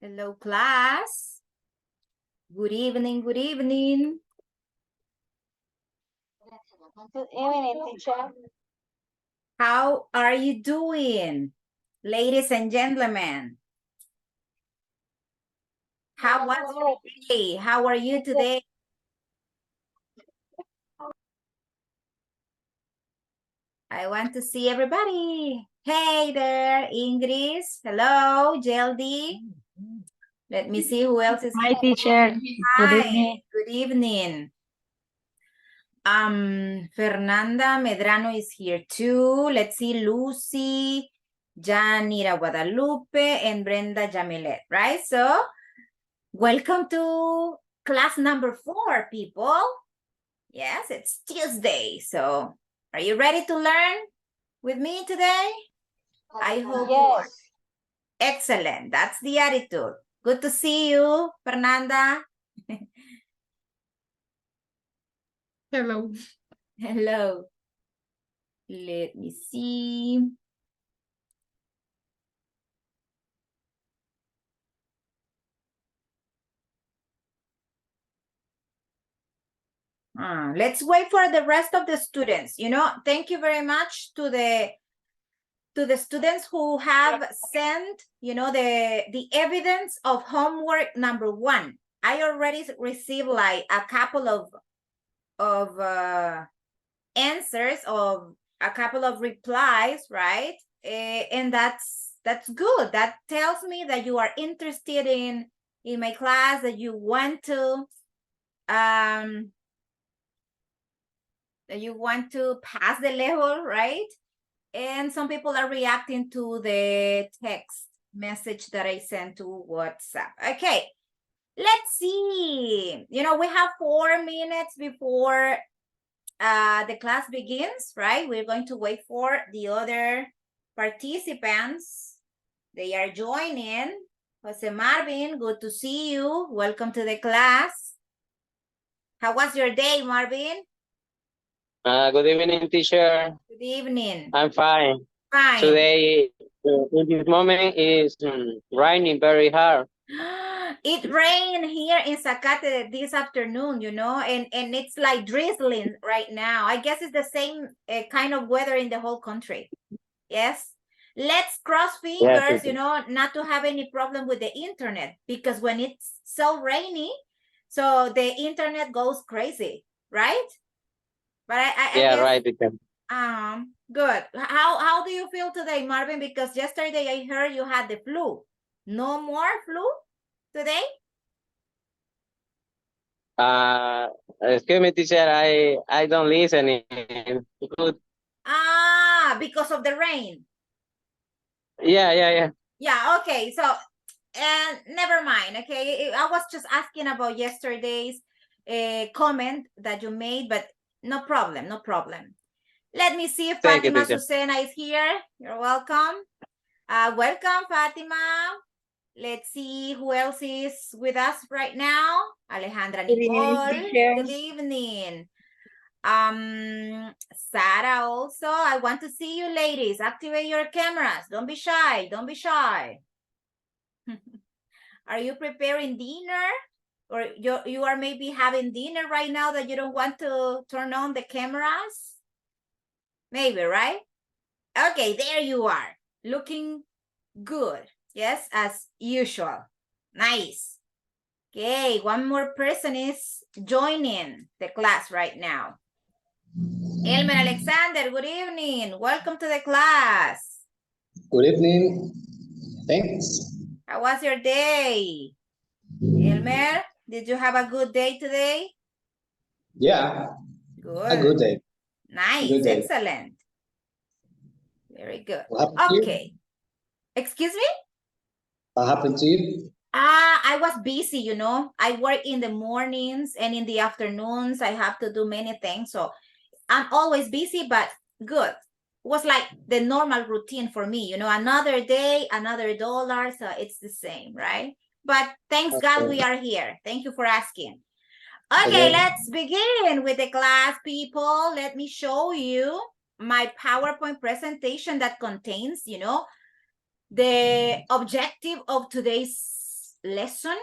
Hello, class. Good evening, good evening. Good evening, teacher. How are you doing, ladies and gentlemen? How was your day? How are you today? I want to see everybody. Hey there, Ingrid. Hello, Jeldy. Let me see who else is Hi, here. teacher. Good Hi, evening. good evening. Fernanda Medrano is here too. Let's see, Lucy, Janira Guadalupe, and Brenda Jamilet, right? So, welcome to class number 4, people. Yes, it's Tuesday. So, are you ready to learn with me today? I hope you are. Yes. Excellent. That's the attitude. Good to see you, Fernanda. Hello. Hello. Let me see. Let's wait for the rest of the students. You know, thank you very much to the students who have sent, you know, the evidence of homework number 1. I already received like a couple of answers, of a couple of replies, right? And that's good. That tells me that you are interested in my class, that you want to pass the level, right? And some people are reacting to the text message that I sent to WhatsApp. Okay, let's see. You know, we have 4 minutes before the class begins, right? We're going to wait for the other participants. They are joining. Jose Marvin, good to see you. Welcome to the class. How was your day, Marvin? Good evening, teacher. Good evening. I'm fine. Fine. Today, in this moment, is raining very hard. It rained here in Zacate this afternoon, you know, and it's like drizzling right now. I guess it's the same kind of weather in the whole country. Yes. Let's cross fingers, Yes, you know, not to have any problem with the internet, because when it's so rainy, so the internet goes crazy, right? But I yeah, guess, right, teacher. Good. How do you feel today, Marvin? Because yesterday I heard you had the flu. No more flu today? Excuse me, teacher. I don't listen. Good. Because of the rain. Yeah. Yeah, okay. So, and never mind, okay? I was just asking about yesterday's comment that you made, but no problem, no problem. Let me see if Thank you, Fatima teacher. Susena is here. You're welcome. Welcome, Fatima. Let's see who else is with us right now. Alejandra Good evening, Nicole. teacher. Good evening. Sarah also. I want to see you ladies. Activate your cameras. Don't be shy. Don't be shy. Are you preparing dinner? Or you are maybe having dinner right now that you don't want to turn on the cameras? Maybe, right? Okay, there you are. Looking good. Yes, as usual. Nice. Okay, one more person is joining the class right now. Elmer Alexander, good evening. Welcome to the class. Good evening. Thanks. How was your day? Elmer, did you have a good day today? Yeah, Good. a good day. Nice, Good day. excellent. Very good. What happened to Okay. Excuse me? What happened to you? I was busy, you know. I work in the mornings and in the afternoons. I have to do many things. So I'm always busy, but good. It was like the normal routine for me, you know, another day, another dollar. So it's the same, right? But thanks God we are here. Thank you for asking. Okay, let's begin with the class, people. Let me show you my PowerPoint presentation that contains, you know, the objective of today's lesson.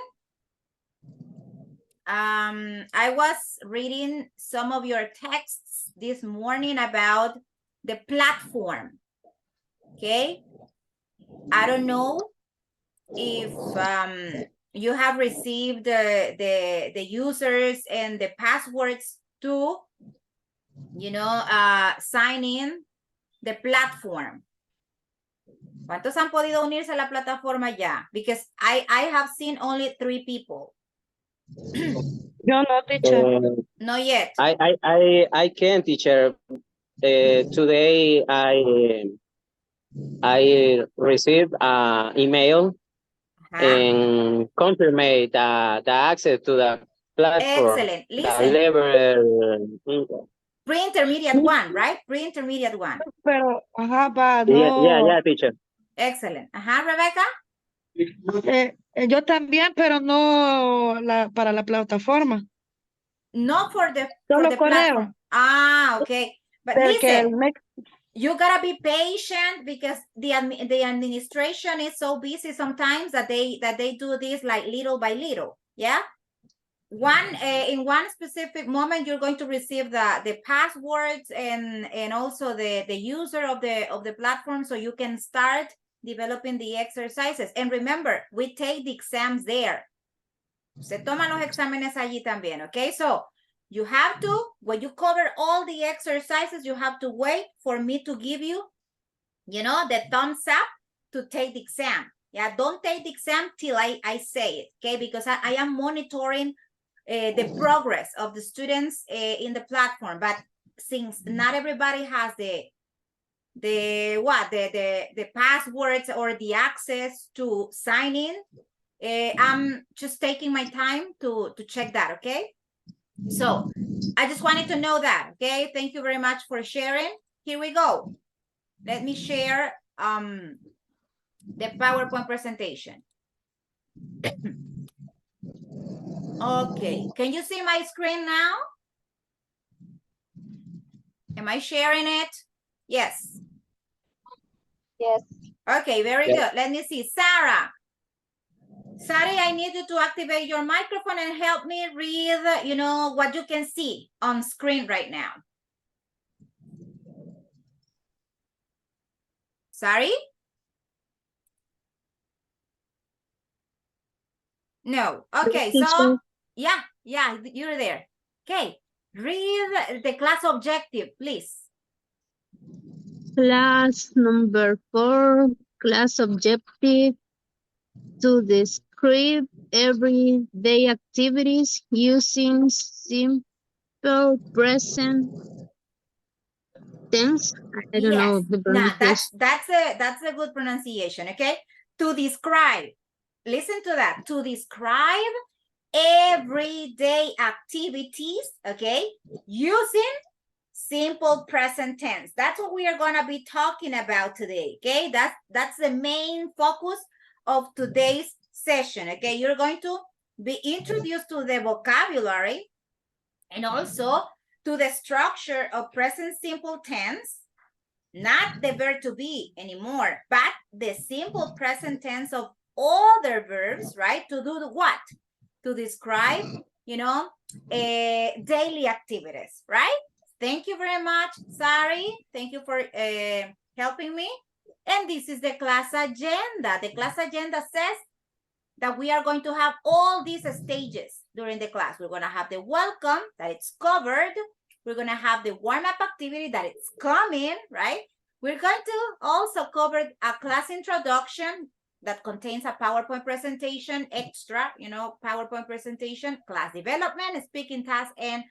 I was reading some of your texts this morning about the platform. Okay. I don't know if you have received the users and the passwords to, sign in the platform. ¿Cuántos han podido unirse a la plataforma ya? Because I have seen only 3 people. Yo no, teacher. Not yet. I can, teacher. Today I received an email and confirm the access to the platform. Excellent. The Listen, level. pre-intermediate 1, right? Pre-intermediate 1. Pero, ajá, va, no. Yeah, teacher. Excellent. Rebecca. Yo también, pero no para la plataforma. Not for the Solo correo. platform. Ah, okay. But Porque listen, you gotta be patient because the administration is so busy sometimes that they do this like little by little. Yeah. In one specific moment, you're going to receive the passwords and also the user of the platform, so you can start developing the exercises. And remember, we take the exams there. Se toman los exámenes allí también, okay? So you have to, when you cover all the exercises, you have to wait for me to give you, the thumbs up to take the exam. Yeah, don't take the exam till I say it, okay? Because I am monitoring the progress of the students in the platform. But since not everybody has the passwords or the access to sign in, I'm just taking my time to check that, okay? So I just wanted to know that, okay? Thank you very much for sharing. Here we go. Let me share the PowerPoint presentation. Okay, can you see my screen now? Am I sharing it? Yes. Yes. Okay, very good. Let me see. Sarah, I need you to activate your microphone and help me read, what you can see on screen right now. Sorry? No. Okay, so yeah, you're there. Okay, read the class objective, please. Class number 4, class objective to describe everyday activities using simple present tense. I don't know the pronunciation. That's a good pronunciation, okay? To describe, listen to that, to describe everyday activities, okay, using simple present tense. That's what we are going to be talking about today, okay? That's the main focus of today's session, okay? You're going to be introduced to the vocabulary and also to the structure of present simple tense, not the verb to be anymore, but the simple present tense of other verbs, right? To do what? To describe, daily activities, right? Thank you very much, Sari. Thank you for helping me. And this is the class agenda. The class agenda says that we are going to have all these stages during the class. We're going to have the welcome, that it's covered. We're going to have the warm-up activity that it's coming, right? We're going to also cover a class introduction that contains a PowerPoint presentation, extra, PowerPoint presentation, class development, speaking task, and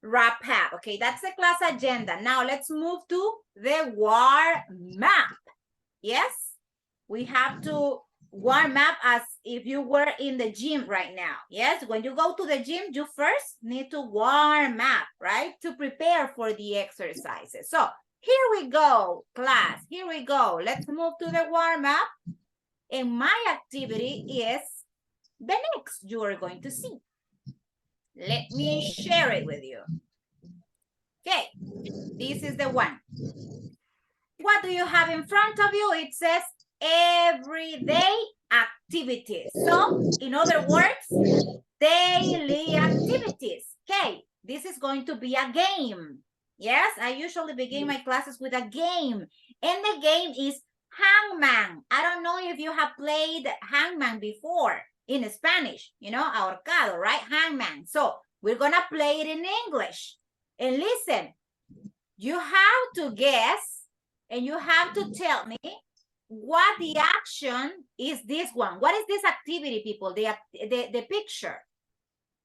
wrap up. Okay, that's the class agenda. Now let's move to the warm-up. Yes, we have to warm up as if you were in the gym right now. Yes, when you go to the gym, you first need to warm up, right? To prepare for the exercises. So here we go, class. Here we go. Let's move to the warm-up. And my activity is the next you are going to see. Let me share it with you. Okay, this is the one. What do you have in front of you? It says everyday activities. So, in other words, daily activities. Okay, this is going to be a game. Yes, I usually begin my classes with a game. And the game is hangman. I don't know if you have played hangman before in Spanish, you know, ahorcado, right? Hangman. So we're going to play it in English. And listen, you have to guess and you have to tell me what the action is this one. What is this activity, people? The picture.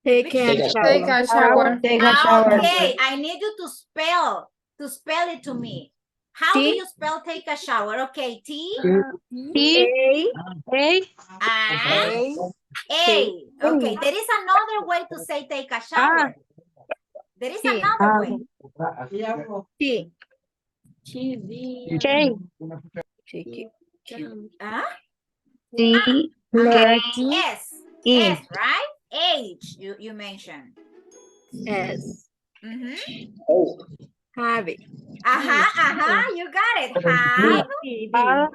Take a Shower. Take a shower. Okay, I need you to spell it to me. How do you spell take a shower? Okay, T T A A. Okay, there is another way to say take a shower. There is another way. T K Huh? T S. E. S, right? H, you mentioned. S. Have it. You got it. Have.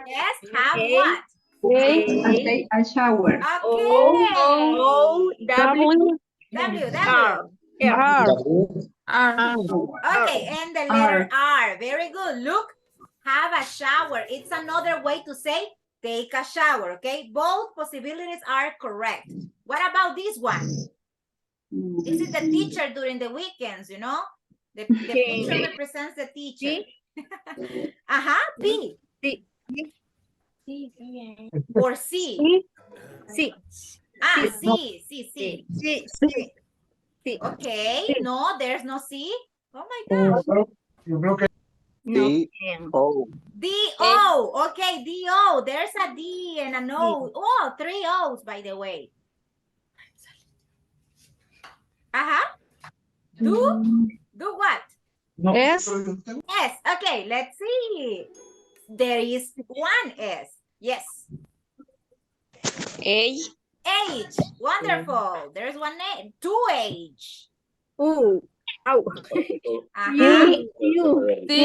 Yes, have what? Take a shower. Okay. W W. R. Okay, and the letter R. Very good. Look, have a shower. It's another way to say take a shower, okay? Both possibilities are correct. What about this one? This is the teacher during the weekends, you know? The picture represents the teacher. P. Or C. C. C. Okay, no, there's no C. Oh my gosh. D-O. D-O. Okay, D-O. There's a D and an O. Oh, 3 O's, by the way. Do what? S. S. Okay, let's see. There is one S. Yes. A. H. Wonderful. There's one name. 2 H. U. Ow. U. E.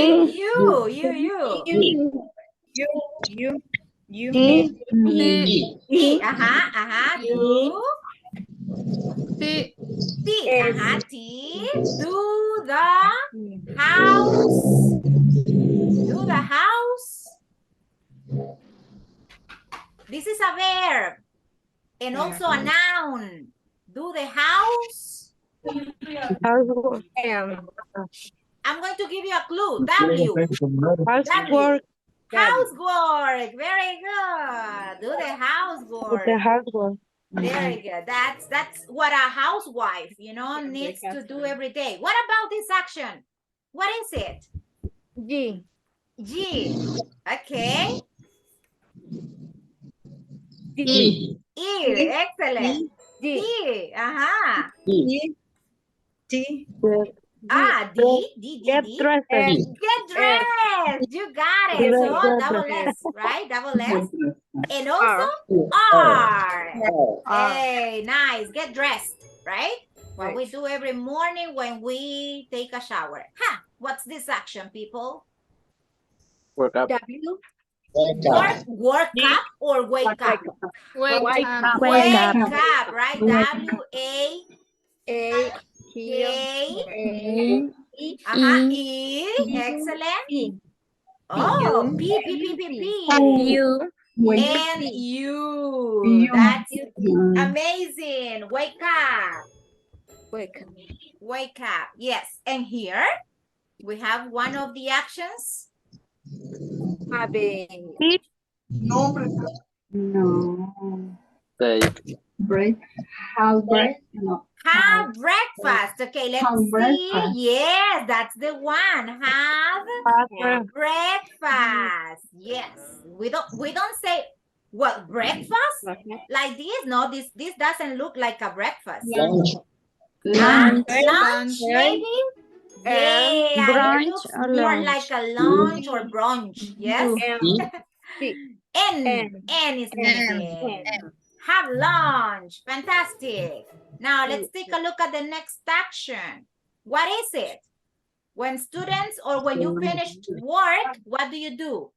E. Do. T. T. Do the house. Do the house. This is a verb. And also a noun. Do the house. I'm going to give you a clue. W. Housework. Housework. Very good. Do the housework. Housework. Very good. That's what a housewife, you know, needs to do every day. What about this action? What is it? G. G. Okay. E. E. Excellent. D. T. D. Get dressed. Get dressed. You got it. So double S, right? Double S. And also R. Hey, nice. Get dressed, right? What we do every morning when we take a shower. What's this action, people? Work up. W. Work up or wake up? Wake up. Wake up, right? E. Excellent. Oh, P. U. And you. That's amazing. Wake up. Wake up. Yes. And here we have one of the actions. Having. No. Take. Break. Have break. No. Have breakfast. Okay, let's see. breakfast. Yes, that's the one. Have breakfast. Yes. We don't say what breakfast like this. No, this doesn't look like a breakfast. Lunch. Lunch maybe. Yeah, brunch it looks or more lunch. like a lunch or brunch. Yes. N is missing. Have lunch. Fantastic. Now let's take a look at the next action. What is it? When students or when you finish work, what do you do?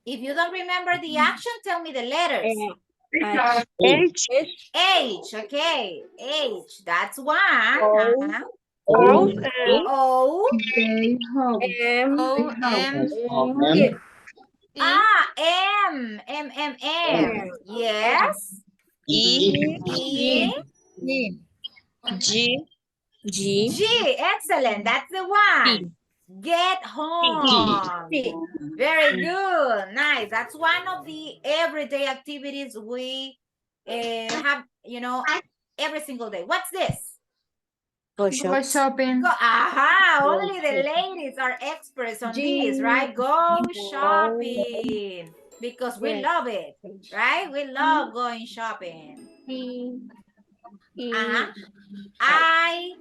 If you don't remember the action, tell me the letters. H. H, okay. H, that's one. O. Uh-huh. O. O. They hope. M. O. M. E. Ah, M. M. Yes. E. E. G. G. Excellent. That's the one. Get home. Very good. Nice. That's one of the everyday activities we have, every single day. What's this? Go shopping. Go, only the ladies are experts on this, right? Go shopping because we love it, right? We love going shopping. I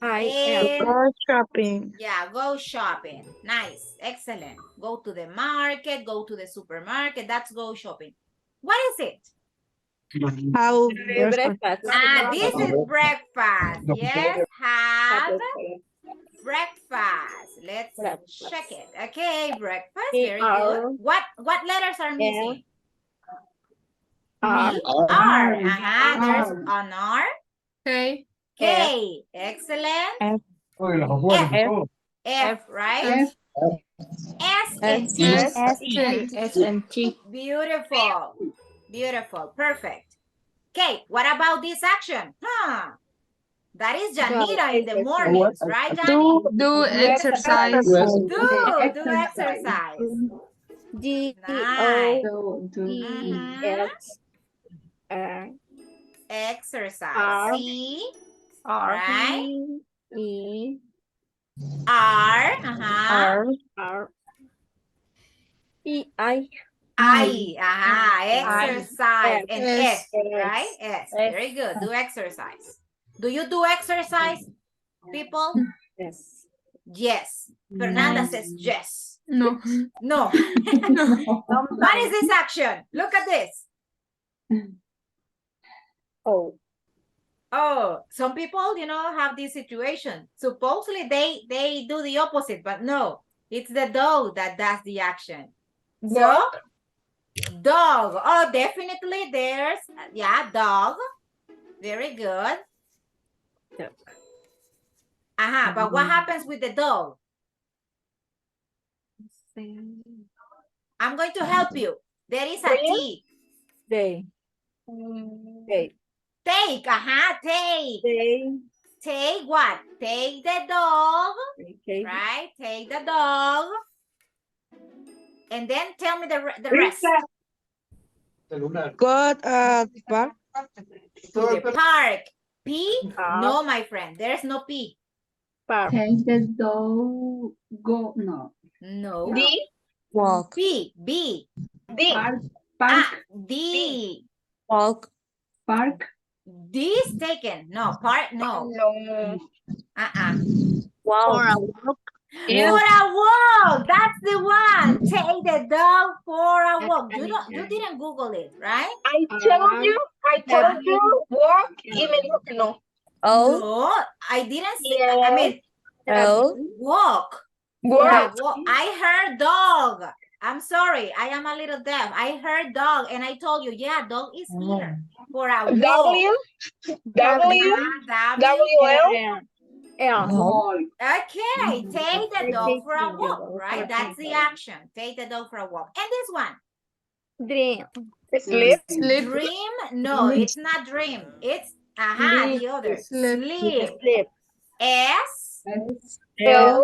am. Go shopping. Yeah, go shopping. Nice. Excellent. Go to the market, go to the supermarket. That's go shopping. What is it? How Breakfast. This is breakfast. Yes, have breakfast. Let's check it. Okay, breakfast. Very good. What letters are missing? R. R. There's an R. K. K. Excellent. F. F, right? S and T. S and T. Beautiful. Beautiful. Perfect. Okay, what about this action? That is Janita in the mornings, right, Jani? Do exercise. Do exercise. D. Nice. Do X. R. Exercise. R. C. R. Right? E. R. R. R. E. I. Exercise. And S, S. right? S. Very good. Do exercise. Do you do exercise, people? Yes. Yes. Fernanda says yes. No. No. What is this action? Look at this. O. Oh, some people, have this situation. Supposedly they do the opposite, but no, it's the dog that does the action. So, dog. Oh, definitely there's, dog. Very good. But what happens with the dog? I'm going to help you. There is a T. They. Take, take. Take what? Take the dog, right? Take the dog. And then tell me the rest. Go park. To the park. P? No, my friend. There's no P. Park. Take the dog. Go. No. No. D. Walk. B. B. D. Park. D. Walk. Park. D is taken. No, park. No. Walk. For a walk. That's the one. Take the dog for a walk. You didn't Google it, right? I told you. Walk. Y me dijo que no. No, I didn't say. I mean, walk. Walk. Walk. I heard dog. I'm sorry. I am a little deaf. I heard dog, and I told you, dog is here for a walk. Okay, take the dog for a walk, right? That's the action. Take the dog for a walk. And this one. Dream. Sleep. Dream? No, it's not dream. It's the other. Sleep. S. L.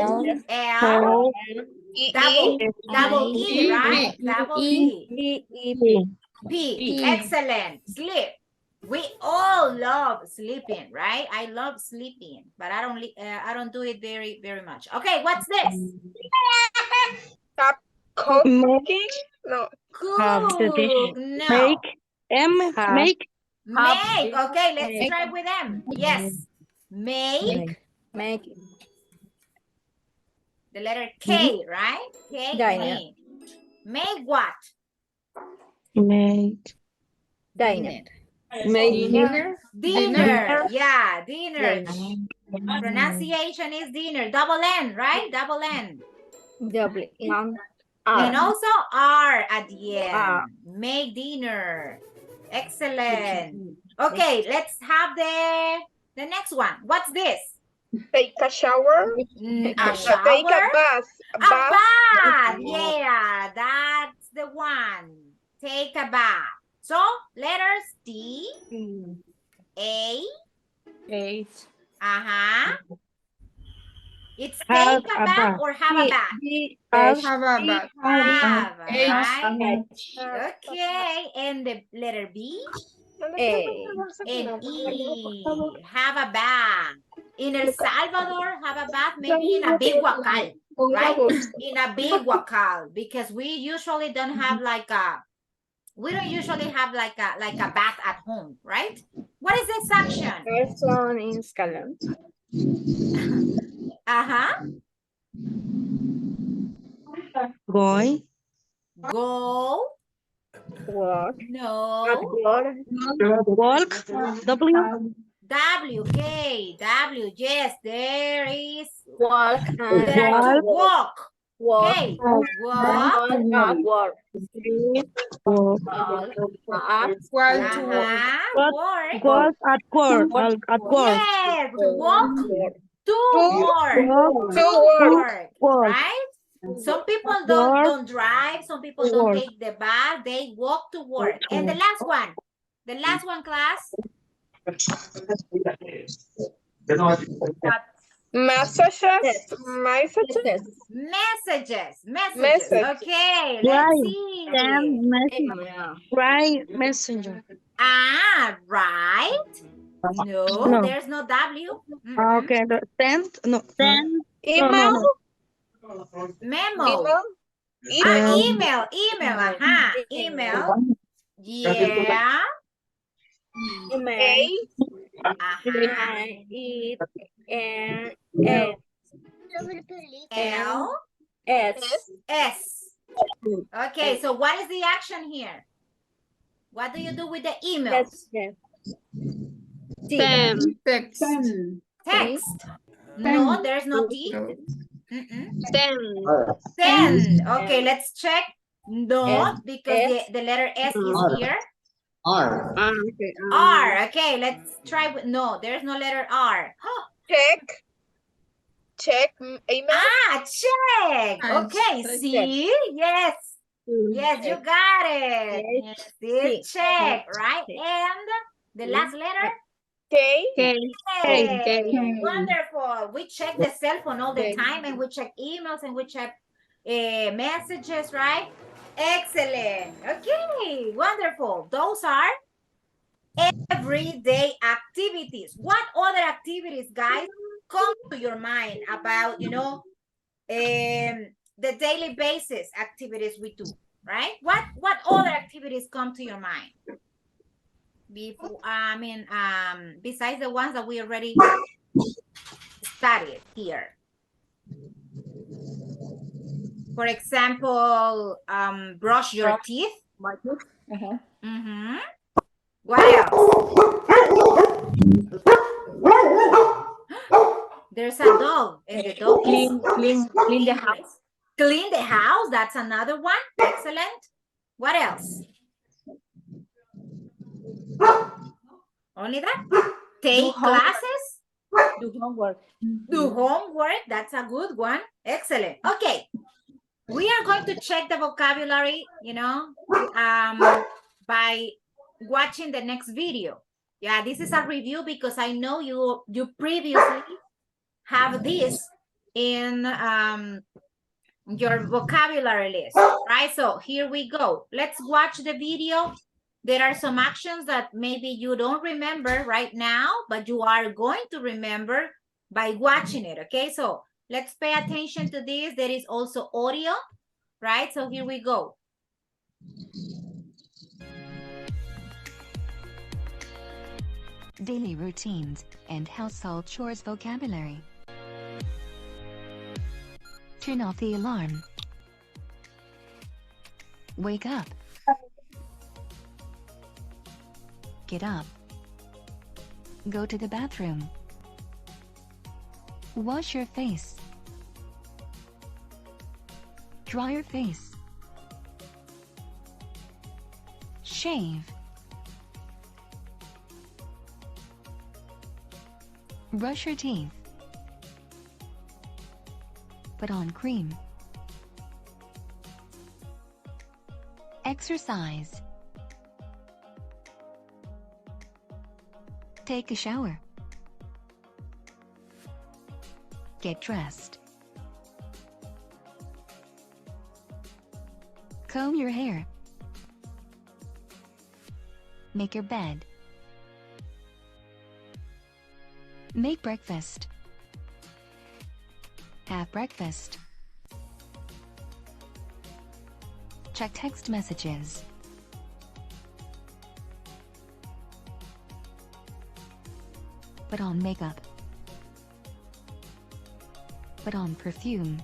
Double E, right? Double E. P. Excellent. Sleep. We all love sleeping, right? I love sleeping, but I don't do it very, very much. Okay, what's this? Cooking. No. Cook. No. Make. Make. Make. Okay, let's try with them. Yes. Make. The letter K, right? K. Diner. Make what? Make. Diner. Make Dinner. Yeah, dinner. Pronunciation is dinner. Double N, right? Double N. And also R at the end. Make dinner. Excellent. Okay, let's have the next one. What's this? Take a shower. A Take a shower? bath. A bath. Yeah, that's the one. Take a bath. So, letters T, A. It's take a bath or have a bath? Have a bath. Have, right? Okay, and the letter B and E. Have a bath. In El Salvador, have a bath maybe in a big huacal, right? In a big huacal, because we usually don't have like a bath at home, right? What is this action? Going. Go. No. Walk. W. W. W. Yes, there is. Walk. There are two. Walk. Okay. Walk. Walk. Work. Walk at work. At work. Yes. Walk to work. Right? Some people don't drive. Some people don't take the bus. They walk to work. And the last one. The last one, class. Messages. Okay, let's see. Right messenger. Right. No, there's no W. Okay, the send. No. Send. Email. Memo. Email. Email. Email. Yeah. L. S. Okay, so what is the action here? What do you do with the emails? Text. No, there's no T. Send. Okay, let's check. No, because the letter S is here. R. Okay, let's try with no, there's no letter R. Check email. Check. Okay, see? Yes. Yes, you got it. Yes, it's check, right? And the last letter? K. Wonderful. We check the cell phone all the time, and we check emails, and we check messages, right? Excellent. Okay, wonderful. Those are everyday activities. What other activities, guys, come to your mind about, the daily basis activities we do, right? What other activities come to your mind? Besides the ones that we already studied here. For example, brush your teeth. What else? There's a dog, and the dog clean the house. Clean the house, that's another one. Excellent. What else? Only that? Take classes? Do homework. That's a good one. Excellent. Okay. We are going to check the vocabulary, by watching the next video. Yeah, this is a review because I know you previously have this in your vocabulary list, right? So here we go. Let's watch the video. There are some actions that maybe you don't remember right now, but you are going to remember by watching it, okay? So let's pay attention to this. There is also audio, right? So here we go. Daily routines and household chores vocabulary. Turn off the alarm. Wake up. Get up. Go to the bathroom. Wash your face. Dry your face. Shave. Brush your teeth. Put on cream. Exercise. Take a shower. Get dressed. Comb your hair. Make your bed. Make breakfast. Have breakfast. Check text messages. Put on makeup. Put on perfume.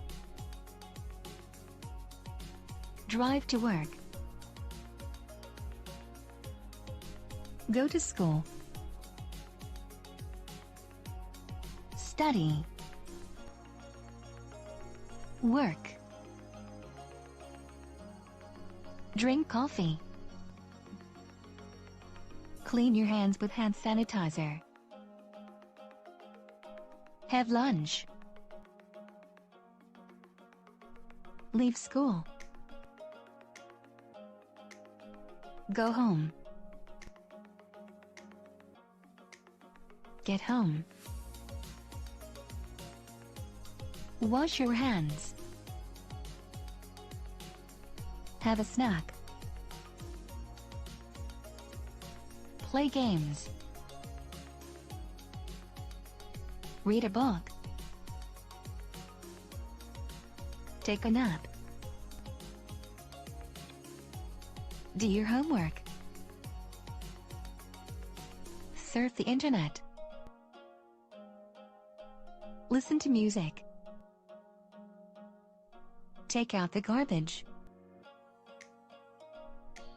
Drive to work. Go to school. Study. Work. Drink coffee. Clean your hands with hand sanitizer. Have lunch. Leave school. Go home. Get home. Wash your hands. Have a snack. Play games. Read a book. Take a nap. Do your homework. Surf the internet. Listen to music. Take out the garbage.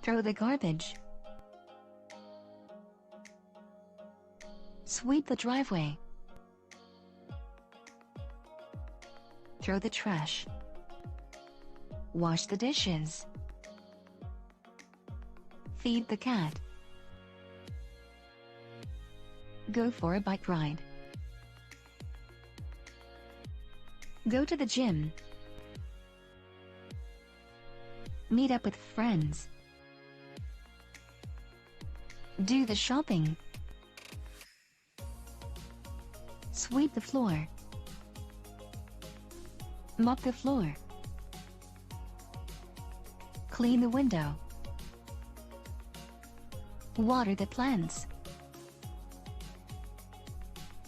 Throw the garbage. Sweep the driveway. Throw the trash. Wash the dishes. Feed the cat. Go for a bike ride. Go to the gym. Meet up with friends. Do the shopping. Sweep the floor. Mop the floor. Clean the window. Water the plants.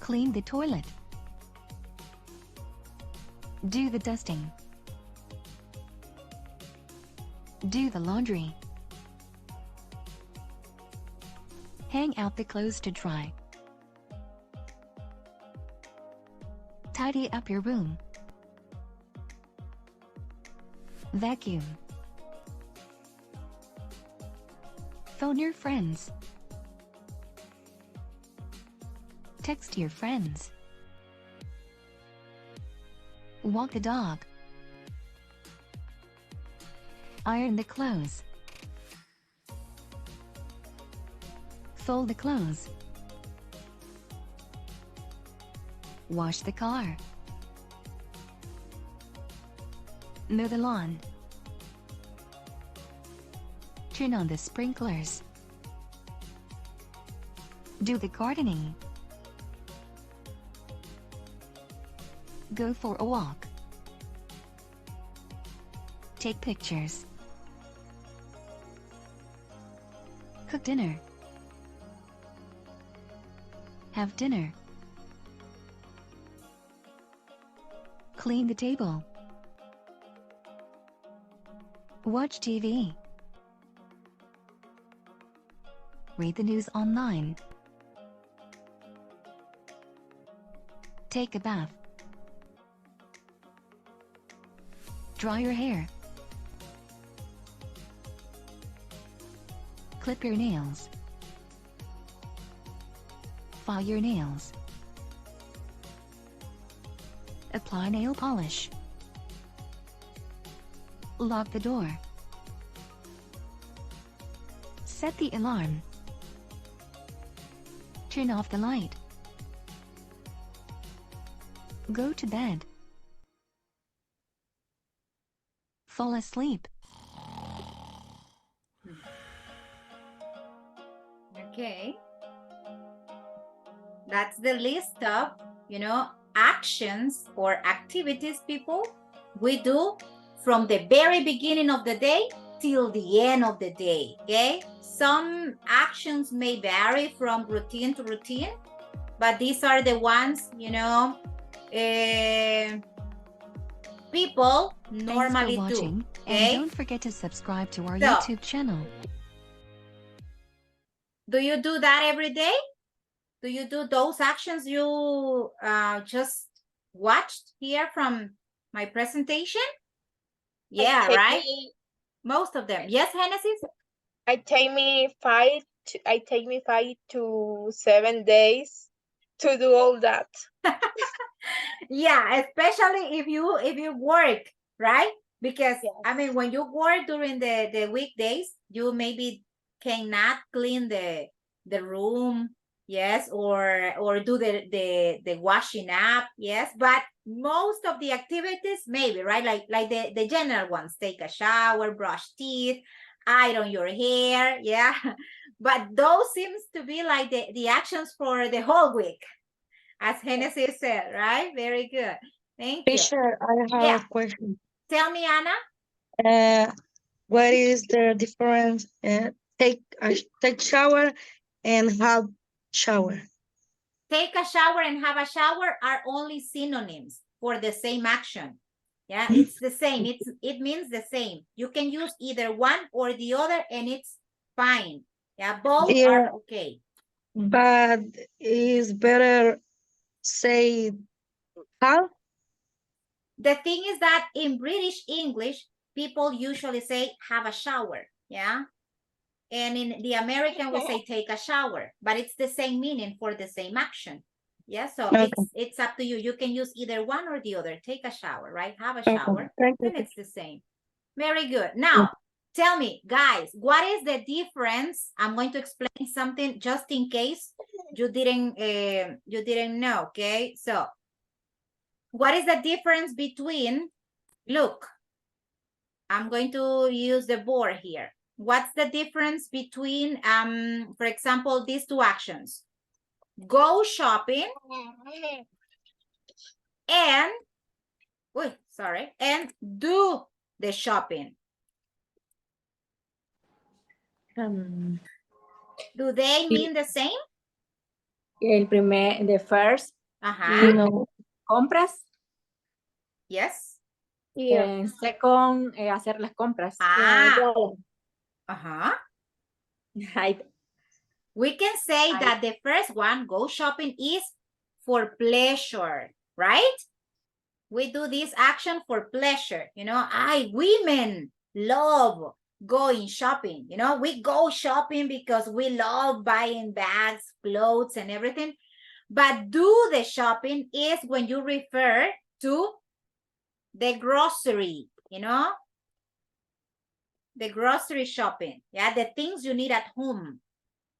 Clean the toilet. Do the dusting. Do the laundry. Hang out the clothes to dry. Tidy up your room. Vacuum. Phone your friends. Text your friends. Walk the dog. Iron the clothes. Fold the clothes. Wash the car. Mow the lawn. Turn on the sprinklers. Do the gardening. Go for a walk. Take pictures. Cook dinner. Have dinner. Clean the table. Watch TV. Read the news online. Take a bath. Dry your hair. Clip your nails. File your nails. Apply nail polish. Lock the door. Set the alarm. Turn off the light. Go to bed. Fall asleep. Okay. That's the list of, actions or activities, people, we do from the very beginning of the day till the end of the day, okay? Some actions may vary from routine to routine, but these are the ones, people normally Thanks for watching, do, okay? and don't forget to subscribe to our So, YouTube channel. do you do that every day? Do you do those actions you just watched here from my presentation? Yeah, right? Most of them. Yes, Genesis? I take me 5 to 7 days to do all that. Yeah, especially if you work, right? Because Yes. I mean, when you work during the weekdays, you maybe cannot clean the room, yes, or do the washing up, yes. But most of the activities, maybe, right? Like the general ones: take a shower, brush teeth, iron your hair, yeah. But those seems to be like the actions for the whole week, as Genesis said, right? Very good. Thank you. Teacher, I have Yeah. a question. Tell me, Anna. What is the difference? Take shower and have shower. Take a shower and have a shower are only synonyms for the same action. Yeah, it's the same. It means the same. You can use either one or the other, and it's fine. Yeah, both are okay. But it's better say have. The thing is that in British English, people usually say have a shower. Yeah. And in the American, we say take a shower, but it's the same meaning for the same action. Yeah, so Okay. it's up to you. You can use either one or the other. Take a shower, right? Have a Okay. shower, Thank you. and it's the same. Very good. Now, tell me, guys, what is the difference? I'm going to explain something just in case you didn't know. Okay, so what is the difference between? Look, I'm going to use the board here. What's the difference between, for example, these two actions? Go shopping and, and do the shopping. Do they mean the same? The first, No. compras. Yes. Second, hacer las compras. We can say that the first one, go shopping, is for pleasure, right? We do this action for pleasure. Women love going shopping. We go shopping because we love buying bags, clothes, and everything. But do the shopping is when you refer to the grocery, the grocery shopping. Yeah, the things you need at home.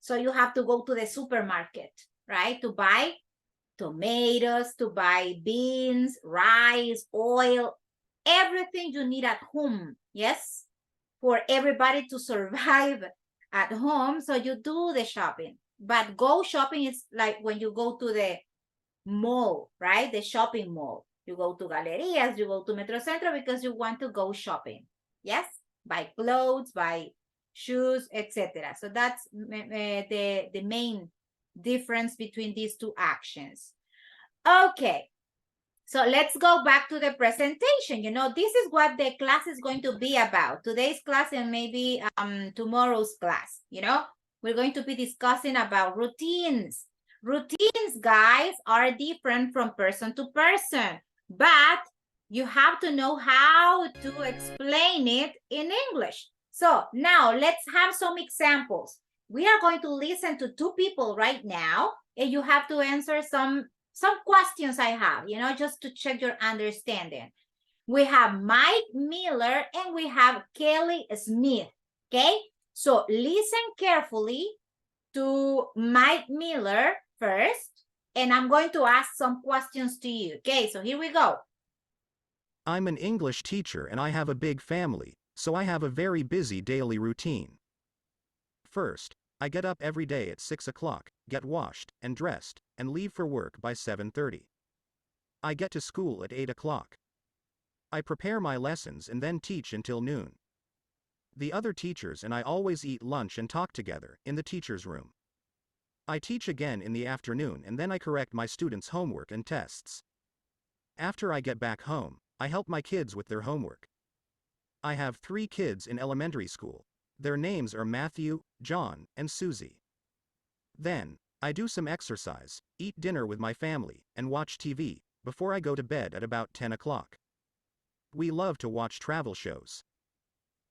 So you have to go to the supermarket, right? To buy tomatoes, to buy beans, rice, oil, everything you need at home, yes? For everybody to survive at home, so you do the shopping. But go shopping is like when you go to the mall, right? The shopping mall. You go to Galerías, you go to Metrocentro because you want to go shopping, yes? Buy clothes, buy shoes, etc. So that's the main difference between these two actions. Okay, so let's go back to the presentation. This is what the class is going to be about. Today's class and maybe tomorrow's class. We're going to be discussing about routines. Routines, guys, are different from person to person, but you have to know how to explain it in English. So now let's have some examples. We are going to listen to two people right now, and you have to answer some questions I have, just to check your understanding. We have Mike Miller and we have Kelly Smith. Okay, so listen carefully to Mike Miller first, and I'm going to ask some questions to you. Okay, so here we go. I'm an English teacher and I have a big family, so I have a very busy daily routine. First, I get up every day at 6 o'clock, get washed and dressed, and leave for work by 7:30. I get to school at 8 o'clock. I prepare my lessons and then teach until noon. The other teachers and I always eat lunch and talk together in the teacher's room. I teach again in the afternoon and then I correct my students' homework and tests. After I get back home, I help my kids with their homework. I have 3 kids in elementary school. Their names are Matthew, John, and Susie. Then, I do some exercise, eat dinner with my family, and watch TV, before I go to bed at about 10 o'clock. We love to watch travel shows.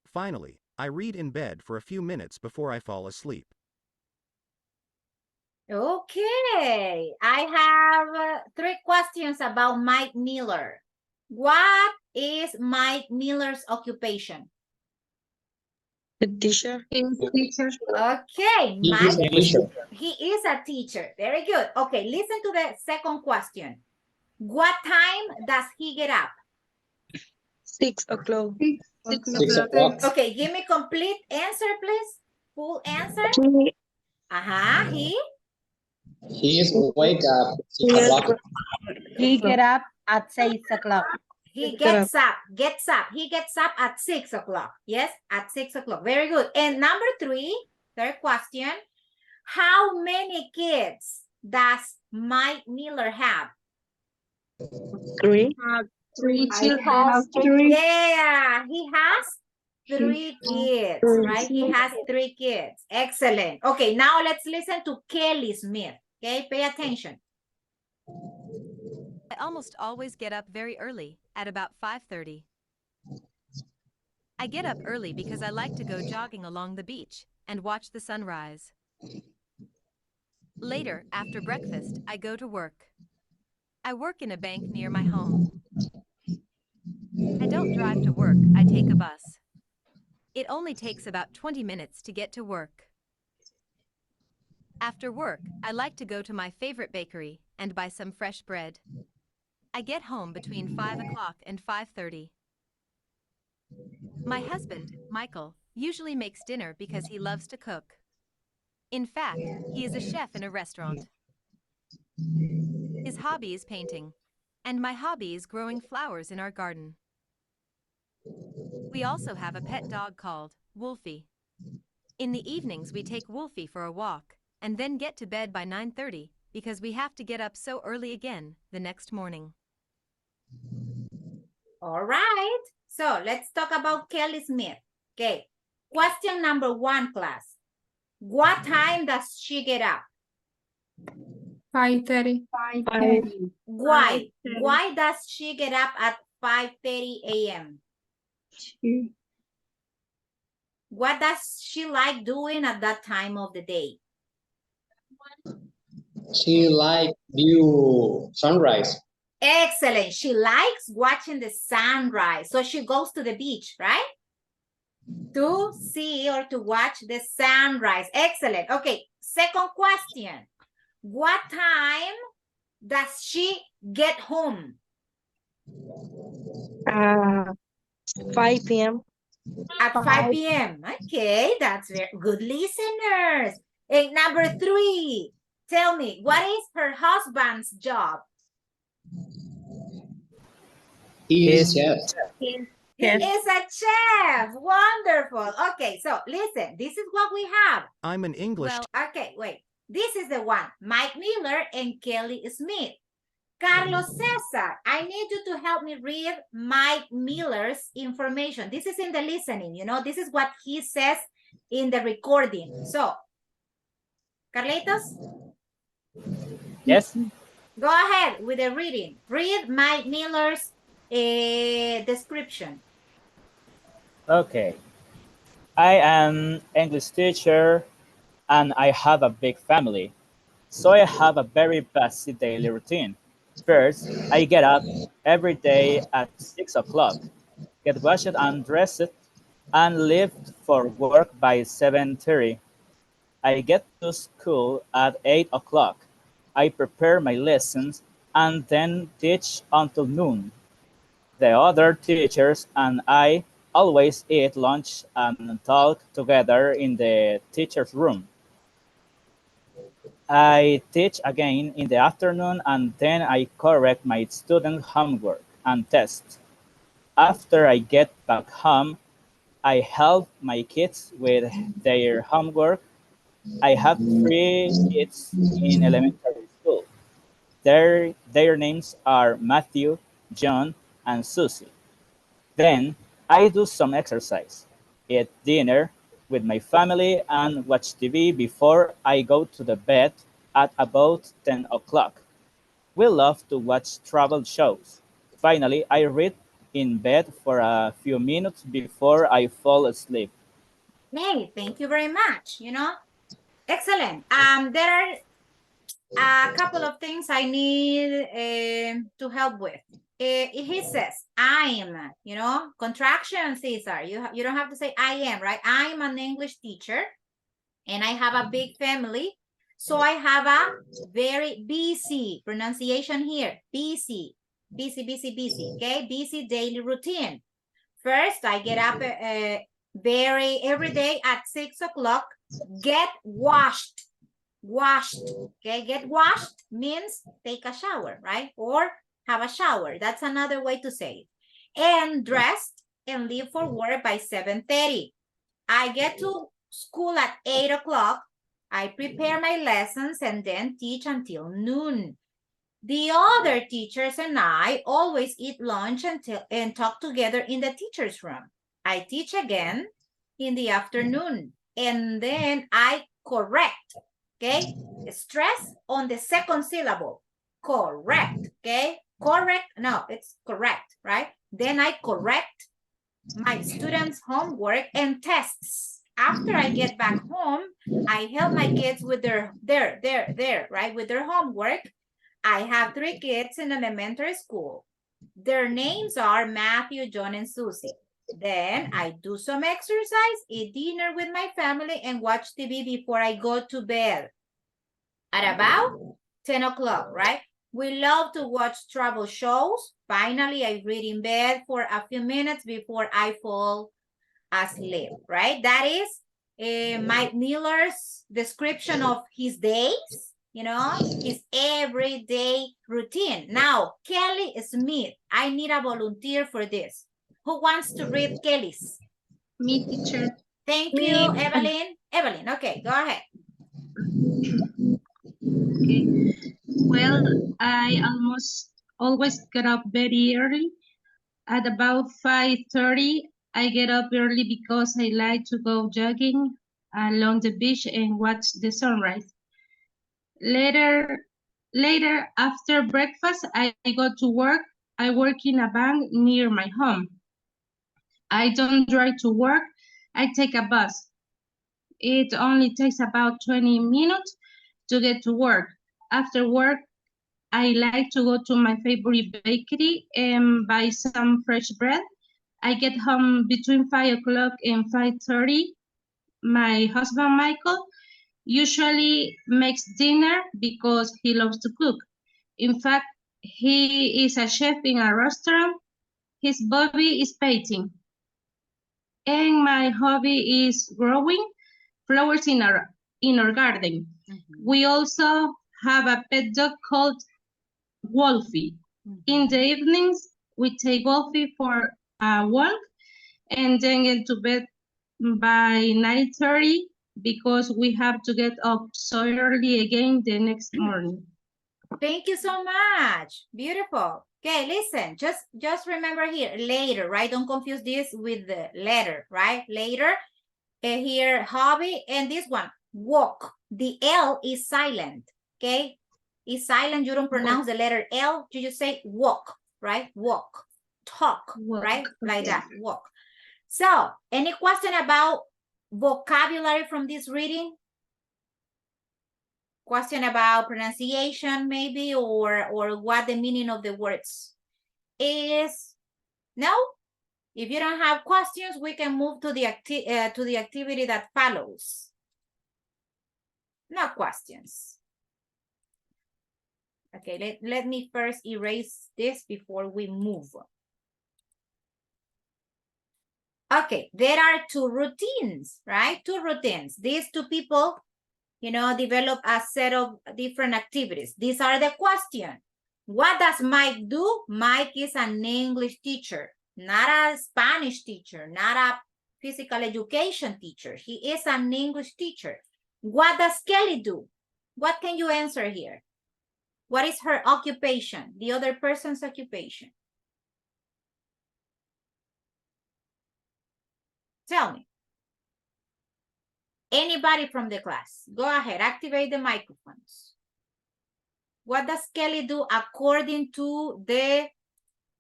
Finally, I read in bed for a few minutes before I fall asleep. Okay, I have 3 questions about Mike Miller. What is Mike Miller's occupation? The teacher. Okay, He is Mike, a teacher. he is a teacher. Very good. Okay, listen to the second question. What time does he get up? 6 o'clock. 6 o'clock. Okay, give me complete answer, please. Full answer. He He He is wake up 6 Yes. o'clock. He get up at 6 o'clock. He Get gets up. He gets up at 6 o'clock. Yes, at 6 o'clock. Very good. And number 3, third question. How many kids does Mike Miller have? 3. He I has have 3. Yeah, he has 3 kids, right? He has 3 kids. Excellent. Okay, now let's listen to Kelly Smith. Okay, pay attention. I almost always get up very early, at about 5:30. I get up early because I like to go jogging along the beach and watch the sunrise. Later, after breakfast, I go to work. I work in a bank near my home. I don't drive to work, I take a bus. It only takes about 20 minutes to get to work. After work, I like to go to my favorite bakery and buy some fresh bread. I get home between 5 o'clock and 5:30. My husband, Michael, usually makes dinner because he loves to cook. In fact, he is a chef in a restaurant. His hobby is painting, and my hobby is growing flowers in our garden. We also have a pet dog called Wolfie. In the evenings, we take Wolfie for a walk and then get to bed by 9:30 because we have to get up so early again the next morning. All right. So let's talk about Kelly Smith. Okay. Question number 1, class. What time does she get up? 5:30. Why? Why does she get up at 5:30 a.m.? What does she like doing at that time of the day? She like view sunrise. Excellent. She likes watching the sunrise. So she goes to the beach, right? To see or to watch the sunrise. Excellent. Okay. Second question. What time does she get home? 5 p.m. At 5 p.m. Okay, that's very good listeners. And number 3, tell me, what is her husband's job? He is chef. He is a chef. Wonderful. Okay, so listen, this is what we have. I'm an English Okay, wait. This is the one, Mike Miller and Kelly Smith. Carlos Cesar, I need you to help me read Mike Miller's information. This is in the listening, you know, this is what he says in the recording. So, Carlitos? Yes. Go ahead with the reading. Read Mike Miller's description. Okay. I am English teacher and I have a big family. So I have a very busy daily routine. First, I get up every day at 6 o'clock, get washed and dressed, and leave for work by 7:30. I get to school at 8 o'clock. I prepare my lessons and then teach until noon. The other teachers and I always eat lunch and talk together in the teacher's room. I teach again in the afternoon and then I correct my student homework and tests. After I get back home, I help my kids with their homework. I have three kids in elementary school. Their names are Matthew, John, and Susie. Then I do some exercise, eat dinner with my family, and watch TV before I go to the bed at about 10 o'clock. We love to watch travel shows. Finally, I read in bed for a few minutes before I fall asleep. Hey, thank you very much. Excellent. There are a couple of things I need to help with. He says, I'm, contraction, Cesar. You don't have to say I am, right? I'm an English teacher and I have a big family. So I have a very busy pronunciation here. Busy, okay? Busy daily routine. First, I get up every day at 6 o'clock, get washed, okay? Get washed means take a shower, right? Or have a shower. That's another way to say it. And dressed and leave for work by 7:30. I get to school at 8 o'clock. I prepare my lessons and then teach until noon. The other teachers and I always eat lunch and talk together in the teacher's room. I teach again in the afternoon and then I correct, okay? Stress on the second syllable, correct, okay? Correct, no, it's correct, right? Then I correct my students' homework and tests. After I get back home, I help my kids with their right, with their homework. I have 3 kids in elementary school. Their names are Matthew, John, and Susie. Then I do some exercise, eat dinner with my family, and watch TV before I go to bed. At about 10 o'clock, right? We love to watch travel shows. Finally, I read in bed for a few minutes before I fall asleep, right? That is Mike Miller's description of his days, his everyday routine. Now, Kelly Smith, I need a volunteer for this. Who wants to read Kelly's? Me, teacher. Thank Me. you, Evelyn. Evelyn, okay, go ahead. Okay. Well, I almost always get up very early. At about 5:30, I get up early because I like to go jogging along the beach and watch the sunrise. Later, later after breakfast, I go to work. I work in a bank near my home. I don't drive to work. I take a bus. It only takes about 20 minutes to get to work. After work, I like to go to my favorite bakery and buy some fresh bread. I get home between 5 o'clock and 5:30. My husband, Michael, usually makes dinner because he loves to cook. In fact, he is a chef in a restaurant. His hobby is painting. And my hobby is growing flowers in our garden. We also have a pet dog called Wolfie. In the evenings, we take Wolfie for a walk and then get to bed by 9:30 because we have to get up so early again the next morning. Thank you so much. Beautiful. Okay, listen, just remember here, later, right? Don't confuse this with the letter, right? Later, here, hobby, and this one, walk. The L is silent, okay? It's silent, you don't pronounce the letter L, you just say walk, right? Walk, talk, Walk, right? Like okay. that, walk. So, any question about vocabulary from this reading? Question about pronunciation maybe, or what the meaning of the words is? No? If you don't have questions, we can move to the activity that follows. No questions. Okay, let me first erase this before we move. Okay, there are two routines, right? Two routines. These two people, develop a set of different activities. These are the questions. What does Mike do? Mike is an English teacher, not a Spanish teacher, not a physical education teacher. He is an English teacher. What does Kelly do? What can you answer here? What is her occupation? The other person's occupation. Tell me. Anybody from the class, go ahead, activate the microphones. What does Kelly do according to the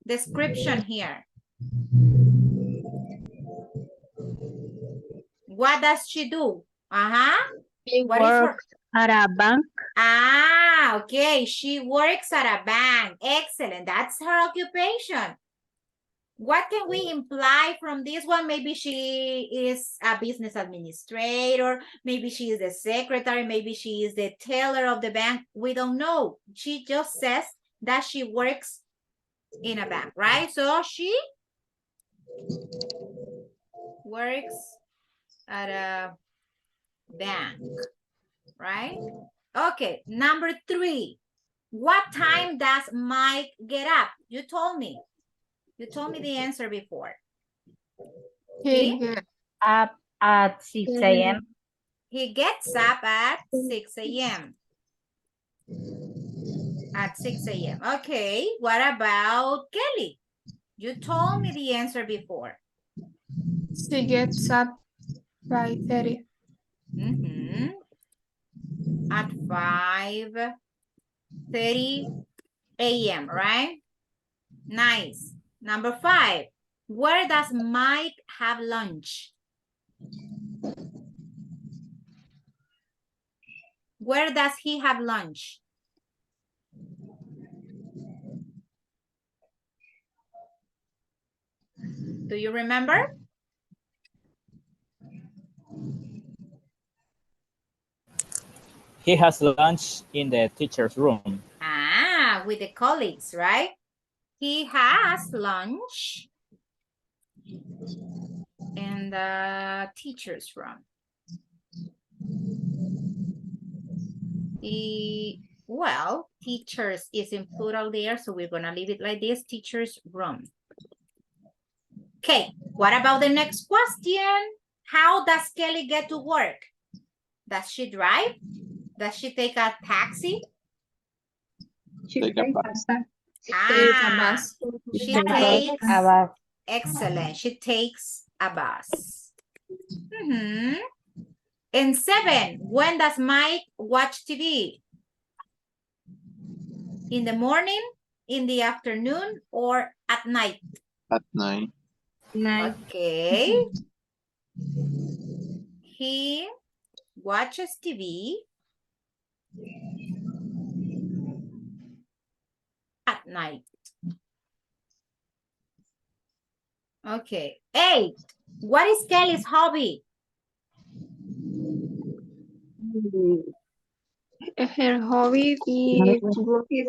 description here? What does she do? She What is her? works at a bank. Okay, she works at a bank. Excellent, that's her occupation. What can we imply from this one? Maybe she is a business administrator. Maybe she is the secretary. Maybe she is the teller of the bank. We don't know. She just says that she works in a bank, right? So she works at a bank, right? Okay, number 3. What time does Mike get up? You told me. You told me the answer before. He gets up at 6 a.m. He gets up at 6 a.m. At 6 a.m. Okay, what about Kelly? You told me the answer before. She gets up 5:30. At 5:30 a.m., right? Nice. Number 5. Where does Mike have lunch? Where does he have lunch? Do you remember? He has lunch in the teacher's room. With the colleagues, right? He has lunch in the teacher's room. Well, teachers is in plural there, so we're gonna leave it like this, teacher's room. Okay, what about the next question? How does Kelly get to work? Does she drive? Does she take a taxi? She takes a bus. She takes a bus. Excellent. She takes a bus. And 7, when does Mike watch TV? In the morning, in the afternoon, or at night? At night. Okay. He watches TV at night. Okay. 8, what is Kelly's hobby? Her hobby is growing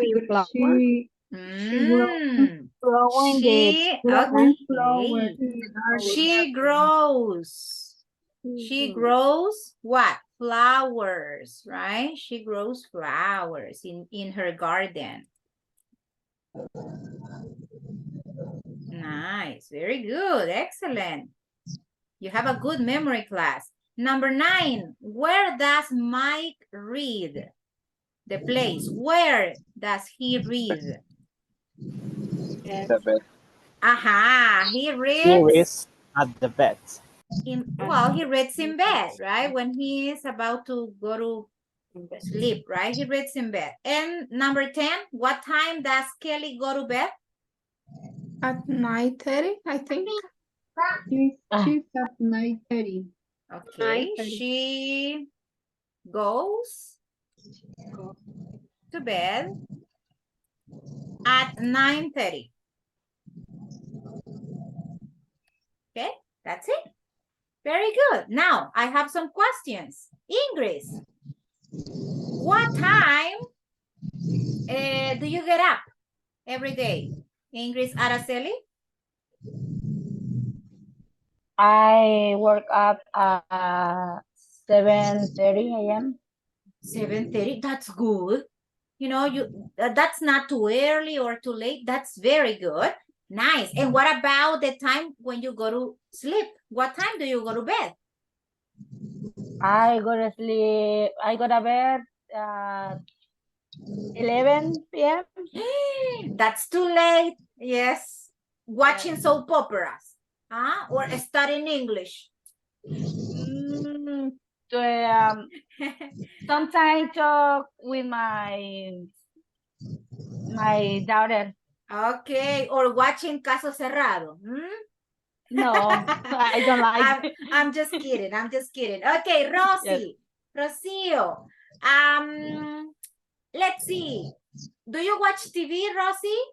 flowers. She grows what? Flowers, right? She grows flowers in her garden. Nice, very good, excellent. You have a good memory, class. Number 9, where does Mike read? The place, where does he read? The bed. He He reads reads at the bed. he reads in bed, right? When he is about to go to sleep, right? He reads in bed. And number 10, what time does Kelly go to bed? At 9:30, I think. She's at 9:30. Okay, she goes to bed at 9:30. Okay, that's it. Very good. Now, I have some questions. Ingrid, what time do you get up every day? Ingrid Araceli? I work up at 7:30 a.m. 7:30, that's good. You know, that's not too early or too late. That's very good. Nice. And what about the time when you go to sleep? What time do you go to bed? I go to sleep. I go to bed at 11 p.m. That's too late. Yes. Watching soap operas. Huh? Or studying English. Sometimes talk with my daughter. Okay. Or watching Caso Cerrado. No, I don't like. I'm just kidding. I'm just kidding. Okay, Rosie. Yes. Rocio. Let's see. Do you watch TV, Rosie?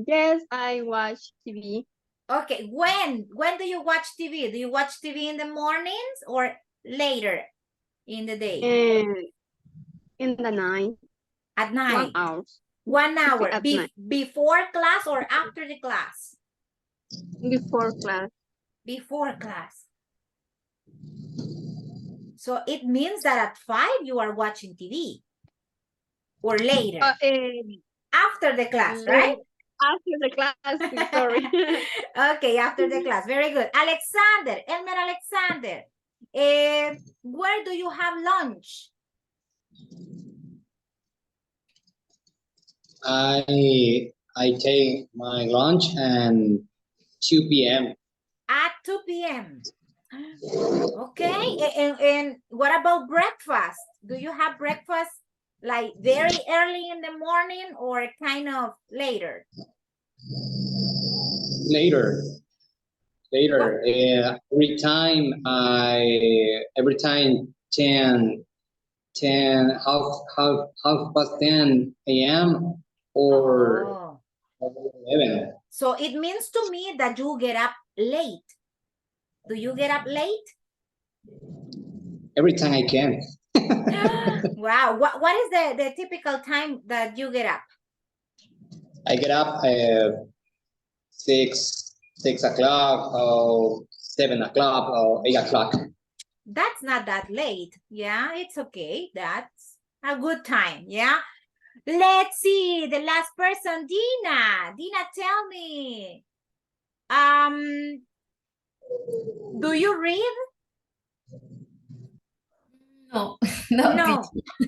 Yes, I watch TV. Okay, when do you watch TV? Do you watch TV in the mornings or later in the day? In the night. At night. 1 hour. 1 hour. At night. Before class or after the class? Before class. Before class. So it means that at 5 you are watching TV. Or later. After the class, right? After the class, sorry. Okay, after the class. Very good. Alexander, Elmer Alexander. Where do you have lunch? I take my lunch and 2 p.m. At 2 p.m. Okay, and what about breakfast? Do you have breakfast like very early in the morning or kind of later? Later. Every time 10 half past 10 a.m. or 11. So it means to me that you get up late. Do you get up late? Every time I can. Wow. What is the typical time that you get up? I get up 6 o'clock or 7 o'clock or 8 o'clock. That's not that late. Yeah, it's okay. That's a good time. Yeah. Let's see. The last person, Dina. Dina, tell me. Do you read? No, no.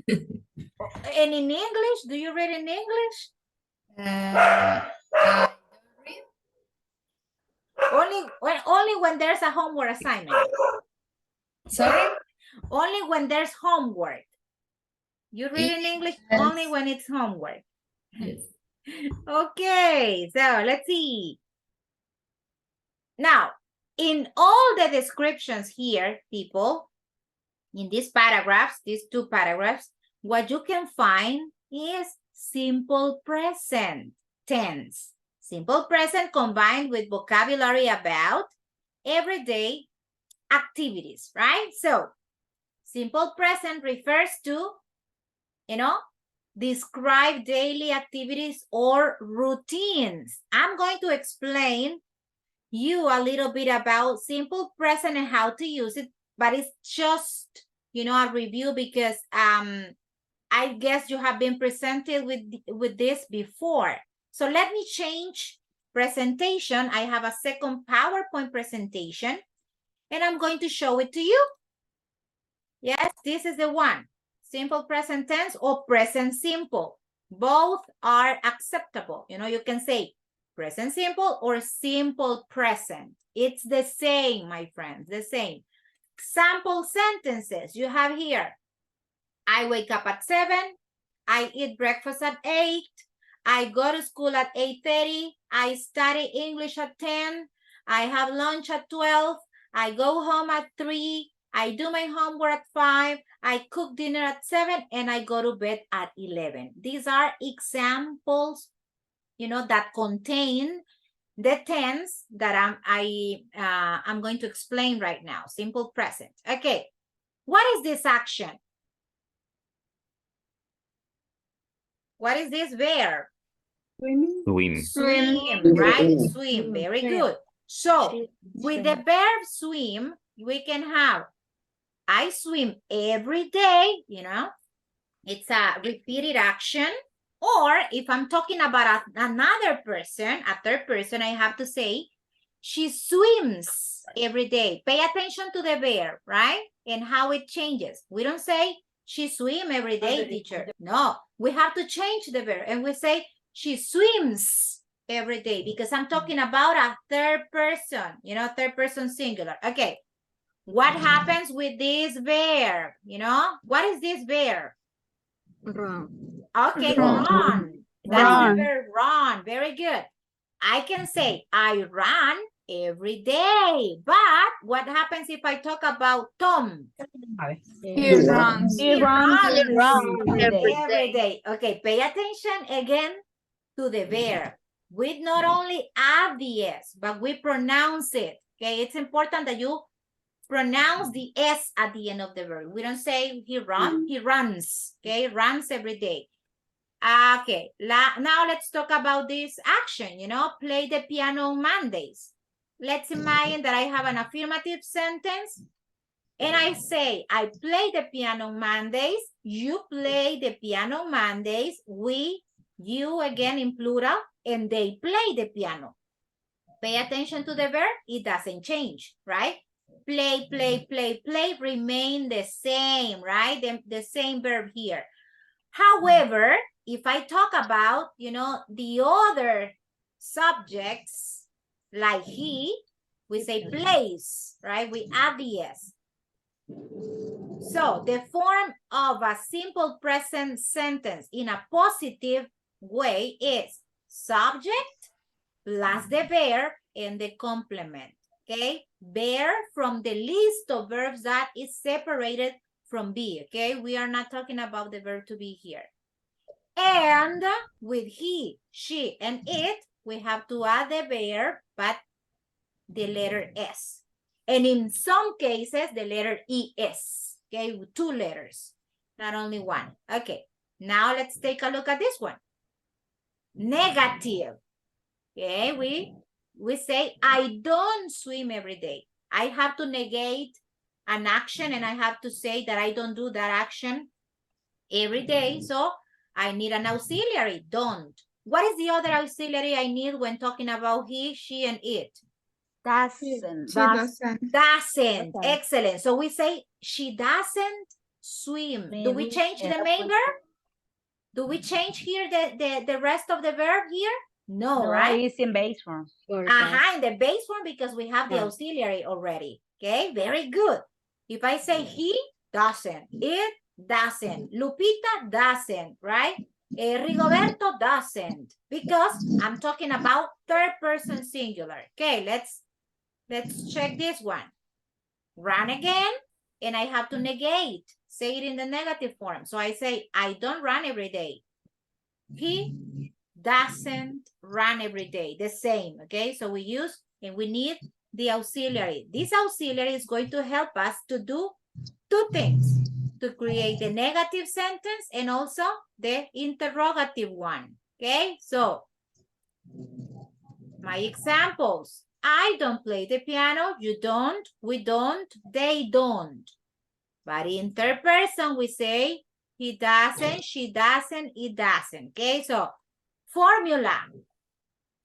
And in English, do you read in English? I don't read. Only when there's a homework assignment. Sorry? Only when there's homework. You read in English only when it's homework. Yes. Okay, so let's see. Now, in all the descriptions here, people, in these paragraphs, these 2 paragraphs, what you can find is simple present tense. Simple present combined with vocabulary about everyday activities, right? So, simple present refers to, describe daily activities or routines. I'm going to explain you a little bit about simple present and how to use it, but it's just, a review because I guess you have been presented with this before. So let me change presentation. I have a second PowerPoint presentation and I'm going to show it to you. Yes, this is the one. Simple present tense or present simple. Both are acceptable. You can say present simple or simple present. It's the same, my friends, the same. Sample sentences you have here. I wake up at 7. I eat breakfast at 8. I go to school at 8:30. I study English at 10. I have lunch at 12. I go home at 3. I do my homework at 5, I cook dinner at 7, and I go to bed at 11. These are examples, you know, that contain the tense that I'm going to explain right now. Simple present. Okay. What is this action? What is this verb? Swim. Swim, right? Swim. Very good. So with the verb swim, we can have I swim every day, you know, it's a repeated action. Or if I'm talking about another person, a third person, I have to say, she swims every day. Pay attention to the verb, right? And how it changes. We don't say, she swim every day, teacher. No, we have to change the verb. And we say, she swims every day because I'm talking about a third person, you know, third person singular. Okay. What happens with this verb? You know, what is this verb? Run. Okay, Run. run. That's Run. the verb run. Very good. I can say I run every day. But what happens if I talk about Tom? He runs. He runs every every day. Okay, pay attention again to the verb. We not only add the S, but we pronounce it. Okay, it's important that you pronounce the S at the end of the verb. We don't say he runs, okay? Runs every day. Okay, now let's talk about this action, you know, play the piano on Mondays. Let's imagine that I have an affirmative sentence and I say, I play the piano on Mondays, you play the piano on Mondays, we, you again in plural, and they play the piano. Pay attention to the verb, it doesn't change, right? Play, play, play, play remain the same, right? The same verb here. However, if I talk about, you know, the other subjects, like he, we say plays, right? We add the S. So the form of a simple present sentence in a positive way is subject plus the verb and the complement. Okay, verb from the list of verbs that is separated from be. Okay, we are not talking about the verb to be here. And with he, she, and it, we have to add the verb, but the letter S. And in some cases, the letter ES. Okay, with 2 letters, not only 1. Okay, now let's take a look at this one. Negative. Okay, we say, I don't swim every day. I have to negate an action and I have to say that I don't do that action every day. So I need an auxiliary, don't. What is the other auxiliary I need when talking about he, she, and it? Doesn't. Doesn't. Excellent. So we say, she doesn't swim. Do we change the main verb? Do we change here the rest of the verb here? No, right? It's in base form. In the base form because we have the auxiliary already. Okay, very good. If I say he doesn't, it doesn't, Lupita doesn't, right? Rigoberto doesn't, because I'm talking about third person singular. Okay, let's check this one. Run again, and I have to negate. Say it in the negative form. So I say, I don't run every day. He doesn't run every day. The same, okay? So we use, and we need the auxiliary. This auxiliary is going to help us to do 2 things. To create the negative sentence and also the interrogative one, okay? So, my examples. I don't play the piano, you don't, we don't, they don't. But in third person, we say, he doesn't, she doesn't, it doesn't, okay? So, formula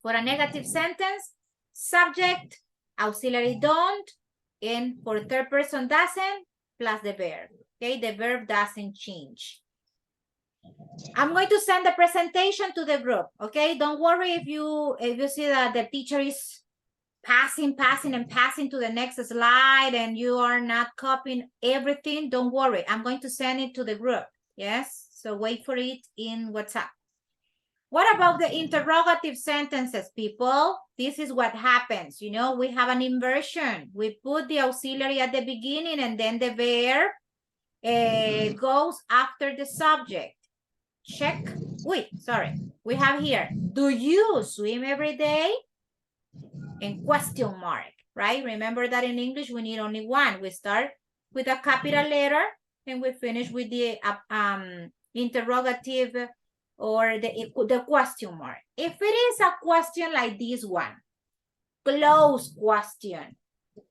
for a negative sentence, subject, auxiliary don't, and for third person doesn't, plus the verb, okay? The verb doesn't change. I'm going to send the presentation to the group, okay? Don't worry if you see that the teacher is passing to the next slide and you are not copying everything. Don't worry, I'm going to send it to the group, yes? So wait for it in WhatsApp. What about the interrogative sentences, people? This is what happens. You know, we have an inversion. We put the auxiliary at the beginning and then the verb goes after the subject. Check. Wait, sorry. We have here, do you swim every day? And question mark, right? Remember that in English, we need only one. We start with a capital letter and we finish with the interrogative or the question mark. If it is a question like this one, close question,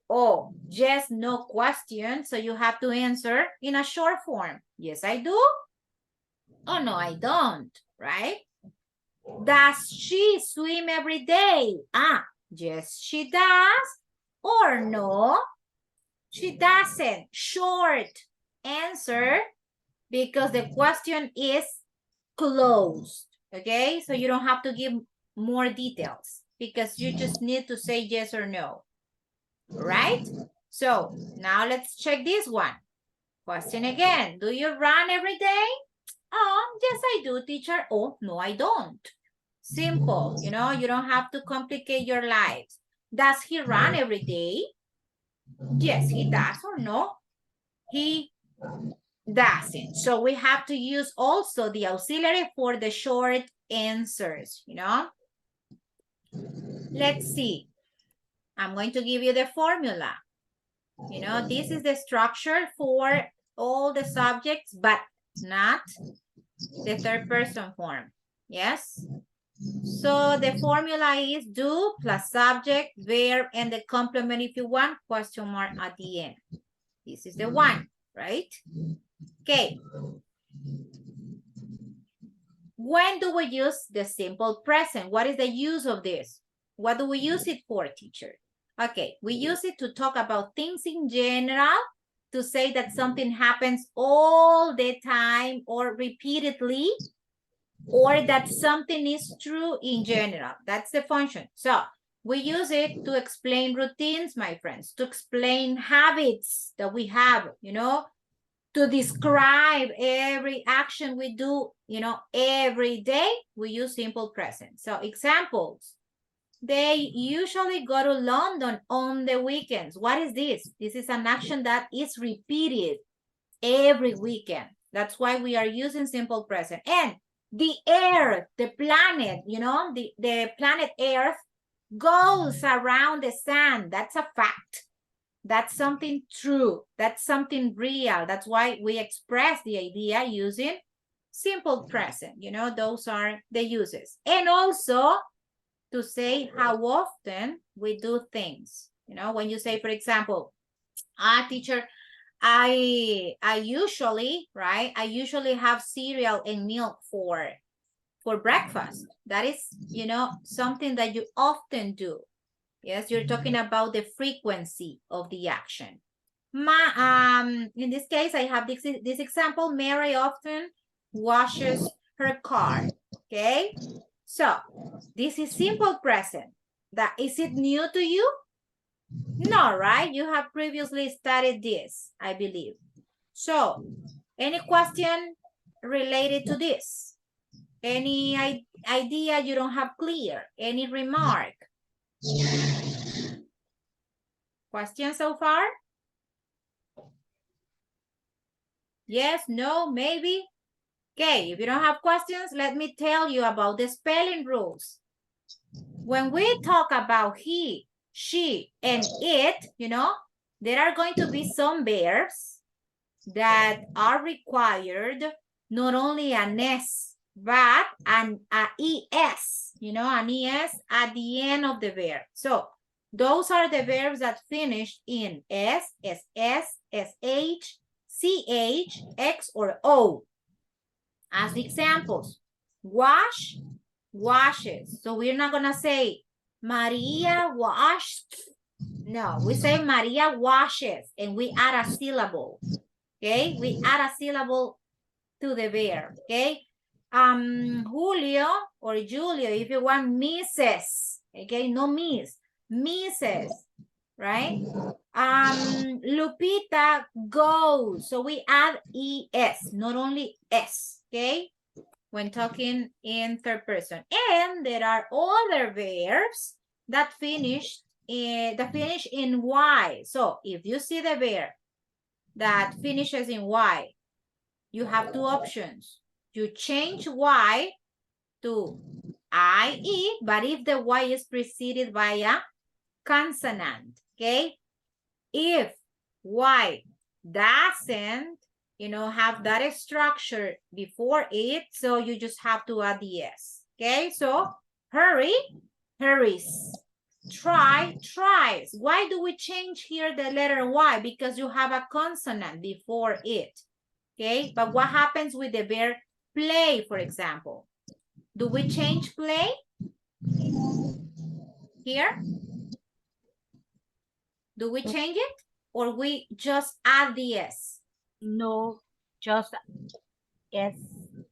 or yes, no question, so you have to answer in a short form. Yes, I do. Oh, no, I don't, right? Does she swim every day? Yes, she does. Or no, she doesn't. Short answer because the question is closed. Okay, so you don't have to give more details because you just need to say yes or no. Right? So now let's check this one. Question again. Do you run every day? Oh, yes, I do, teacher. Oh, no, I don't. Simple, you know, you don't have to complicate your lives. Does he run every day? Yes, he does or no? He doesn't. So we have to use also the auxiliary for the short answers, you know? Let's see. I'm going to give you the formula. You know, this is the structure for all the subjects, but not the third person form. Yes? So the formula is do plus subject, verb, and the complement if you want, question mark at the end. This is the one, right? Okay. When do we use the simple present? What is the use of this? What do we use it for, teacher? Okay, we use it to talk about things in general, to say that something happens all the time or repeatedly, or that something is true in general. That's the function. So we use it to explain routines, my friends, to explain habits that we have, you know, to describe every action we do, you know, every day. We use simple present. So examples. They usually go to London on the weekends. What is this? This is an action that is repeated every weekend. That's why we are using simple present. And the earth, the planet, you know, the planet Earth goes around the sun. That's a fact. That's something true. That's something real. That's why we express the idea using simple present. You know, those are the uses. And also to say how often we do things. You know, when you say, for example, teacher, I usually, right? I usually have cereal and milk for breakfast. That is, you know, something that you often do. Yes, you're talking about the frequency of the action. In this case, I have this example. Mary often washes her car. Okay, so this is simple present. Is it new to you? No, right? You have previously studied this, I believe. So, any question related to this? Any idea you don't have clear? Any remark? Question so far? Yes, no, maybe? Okay, if you don't have questions, let me tell you about the spelling rules. When we talk about he, she, and it, you know, there are going to be some verbs that are required, not only an S, but an ES, you know, an ES at the end of the verb. So those are the verbs that finish in S, SS, SH, CH, X, or O. As examples, wash, washes. So we're not gonna say Maria washed. No, we say Maria washes and we add a syllable. Okay, we add a syllable to the verb. Okay, Julio or Julio, if you want, misses. Okay, no miss, misses, right? Lupita goes. So we add ES, not only S. Okay, when talking in third person. And there are other verbs that finish in Y. So if you see the verb that finishes in Y, you have two options. You change Y to IE, but if the Y is preceded by a consonant, okay? If Y doesn't, have that structure before it, so you just have to add the S, okay? So hurry, hurries. Try, tries. Why do we change here the letter Y? Because you have a consonant before it, okay? But what happens with the verb play, for example? Do we change play here? Do we change it? Or we just add the S? No, just S.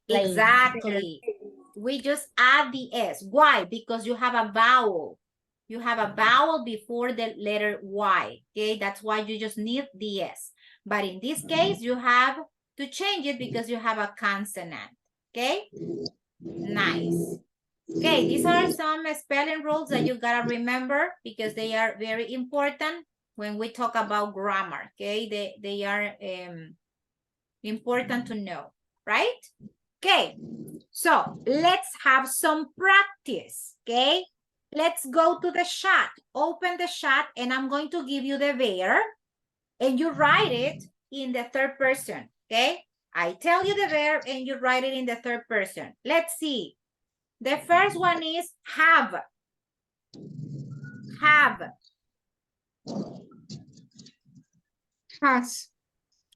Play. Exactly. We just add the S. Why? Because you have a vowel. You have a vowel before the letter Y. Okay, that's why you just need the S. But in this case, you have to change it because you have a consonant. Okay, nice. Okay, these are some spelling rules that you gotta remember because they are very important when we talk about grammar. Okay, they are important to know, right? Okay, so let's have some practice, okay? Let's go to the chat. Open the chat and I'm going to give you the verb and you write it in the third person, okay? I tell you the verb and you write it in the third person. Let's see. The first one is have. Have. Has.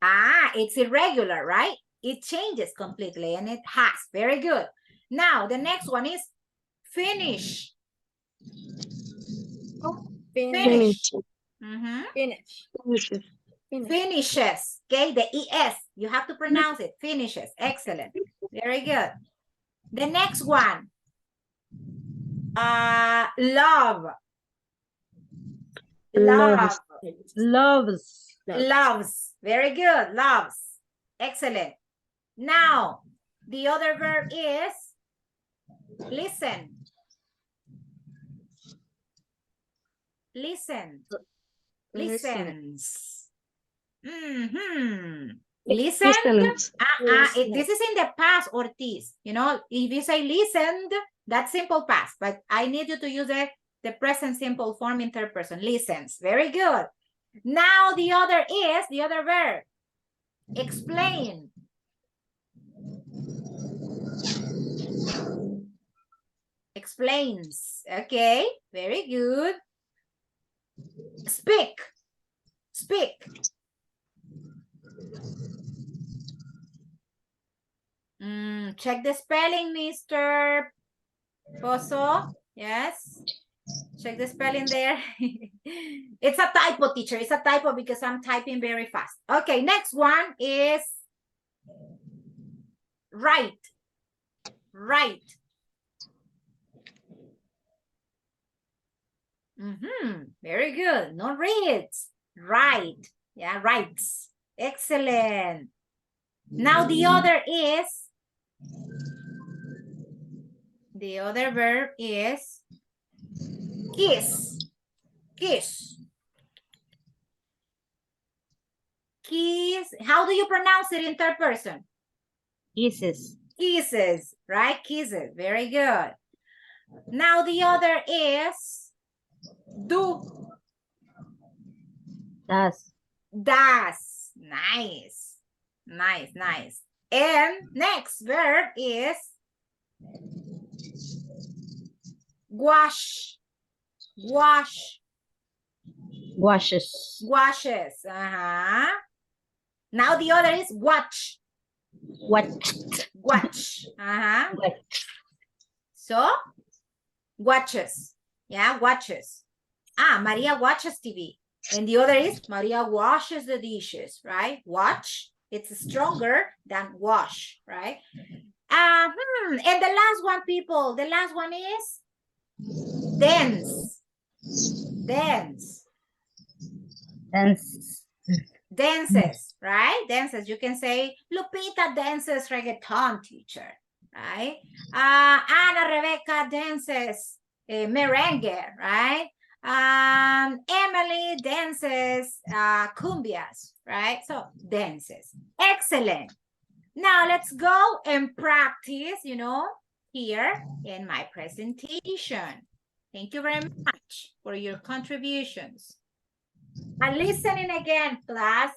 Ah, it's irregular, right? It changes completely and it has. Very good. Now, the next one is finish. Finish. Finish. Finishes. Okay, the ES. You have to pronounce it. Finishes. Excellent. Very good. The next one. Love. Love. Loves. Loves. Very good. Loves. Excellent. Now, the other verb is listen. Listen. Listens. Listen. This is in the past, Ortiz. If you say listened, that's simple past. But I need you to use the present simple form in third person. Listens. Very good. Now the other verb. Explain. Explains. Okay. Very good. Speak. Speak. Check the spelling, Mr. Pozo. Yes. Check the spelling there. It's a typo, teacher. It's a typo because I'm typing very fast. Okay, next one is write. Write. Very good. No reads. Write. Yeah, writes. Excellent. Now the other verb is kiss. Kiss. Kiss. How do you pronounce it in third person? Kisses. Kisses, right? Kisses. Very good. Now the other is do. Does. Does. Nice. Nice, nice. And next verb is wash. Wash. Washes. Washes. Now the other is watch. Watched. Watch. So, watches. Yeah, watches. Maria watches TV. And the other is Maria washes the dishes, right? Watch. It's stronger than wash, right? And the last one, people. The last one is dance. Dance. Dance. Dances, right? Dances. You can say, Lupita dances reggaeton, teacher, right? Ana Rebecca dances merengue, right? Emily dances cumbias, right? So dances. Excellent. Now let's go and practice, you know, here in my presentation. Thank you very much for your contributions. And listening again, class.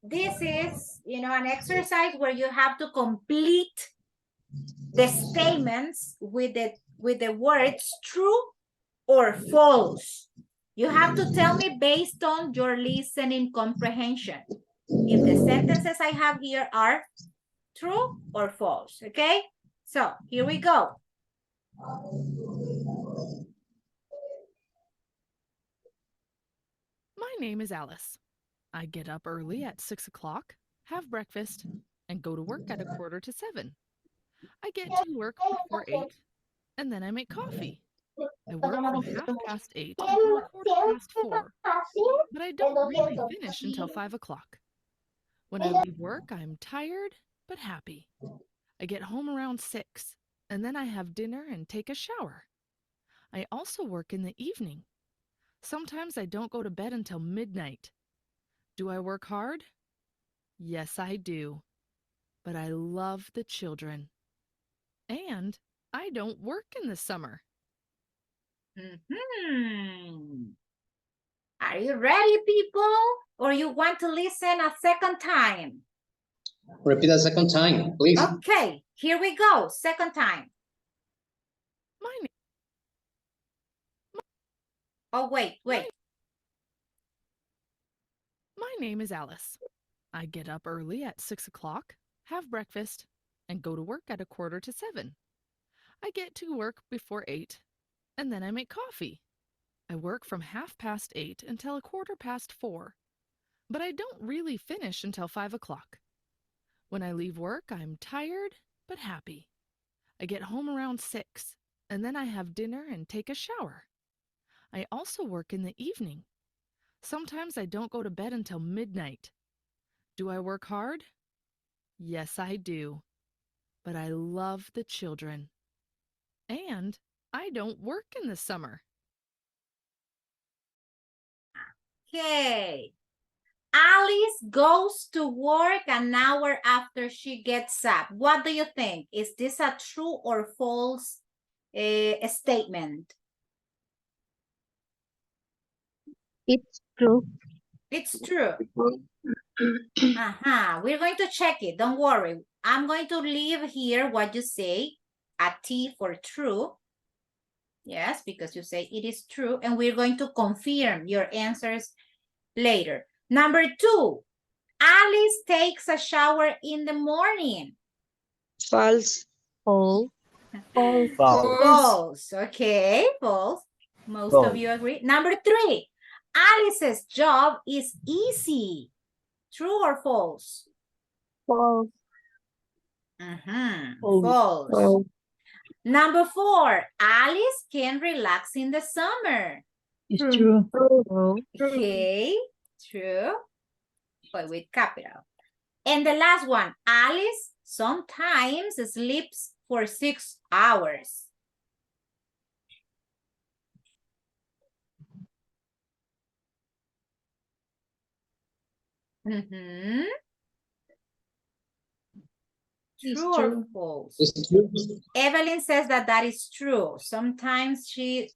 This is, you know, an exercise where you have to complete the statements with the words true or false. You have to tell me based on your listening comprehension if the sentences I have here are true or false, okay? So here we go. My name is Alice. I get up early at 6 o'clock, have breakfast, and go to work at 6:45. I get to work before 8, and then I make coffee. I work from 8:30 until 4:15, but I don't really finish until 5 o'clock. When I leave work, I'm tired but happy. I get home around 6, and then I have dinner and take a shower. I also work in the evening. Sometimes I don't go to bed until midnight. Do I work hard? Yes, I do. But I love the children. And I don't work in the summer. Are you ready, people? Or you want to listen a second time? Repeat a second time, please. Okay, here we go. Second time. Oh, wait. My name is Alice. I get up early at 6 o'clock, have breakfast, and go to work at 6:45. I get to work before 8, and then I make coffee. I work from 8:30 until 4:15, but I don't really finish until 5 o'clock. When I leave work, I'm tired but happy. I get home around 6, and then I have dinner and take a shower. I also work in the evening. Sometimes I don't go to bed until midnight. Do I work hard? Yes, I do. But I love the children. And I don't work in the summer. Okay. Alice goes to work an hour after she gets up. What do you think? Is this a true or false statement? It's true. It's true. We're going to check it. Don't worry. I'm going to leave here what you say, a T for true. Yes, because you say it is true. And we're going to confirm your answers later. Number 2, Alice takes a shower in the morning. False. False. False. Okay, false. Most of you agree. Number 3, Alice's job is easy. True or false? False. False. Number 4, Alice can relax in the summer. It's true. Okay, true, but with capital. And the last one, Alice sometimes sleeps for 6 hours. True or false? It's true. Evelyn says that is true. Sometimes she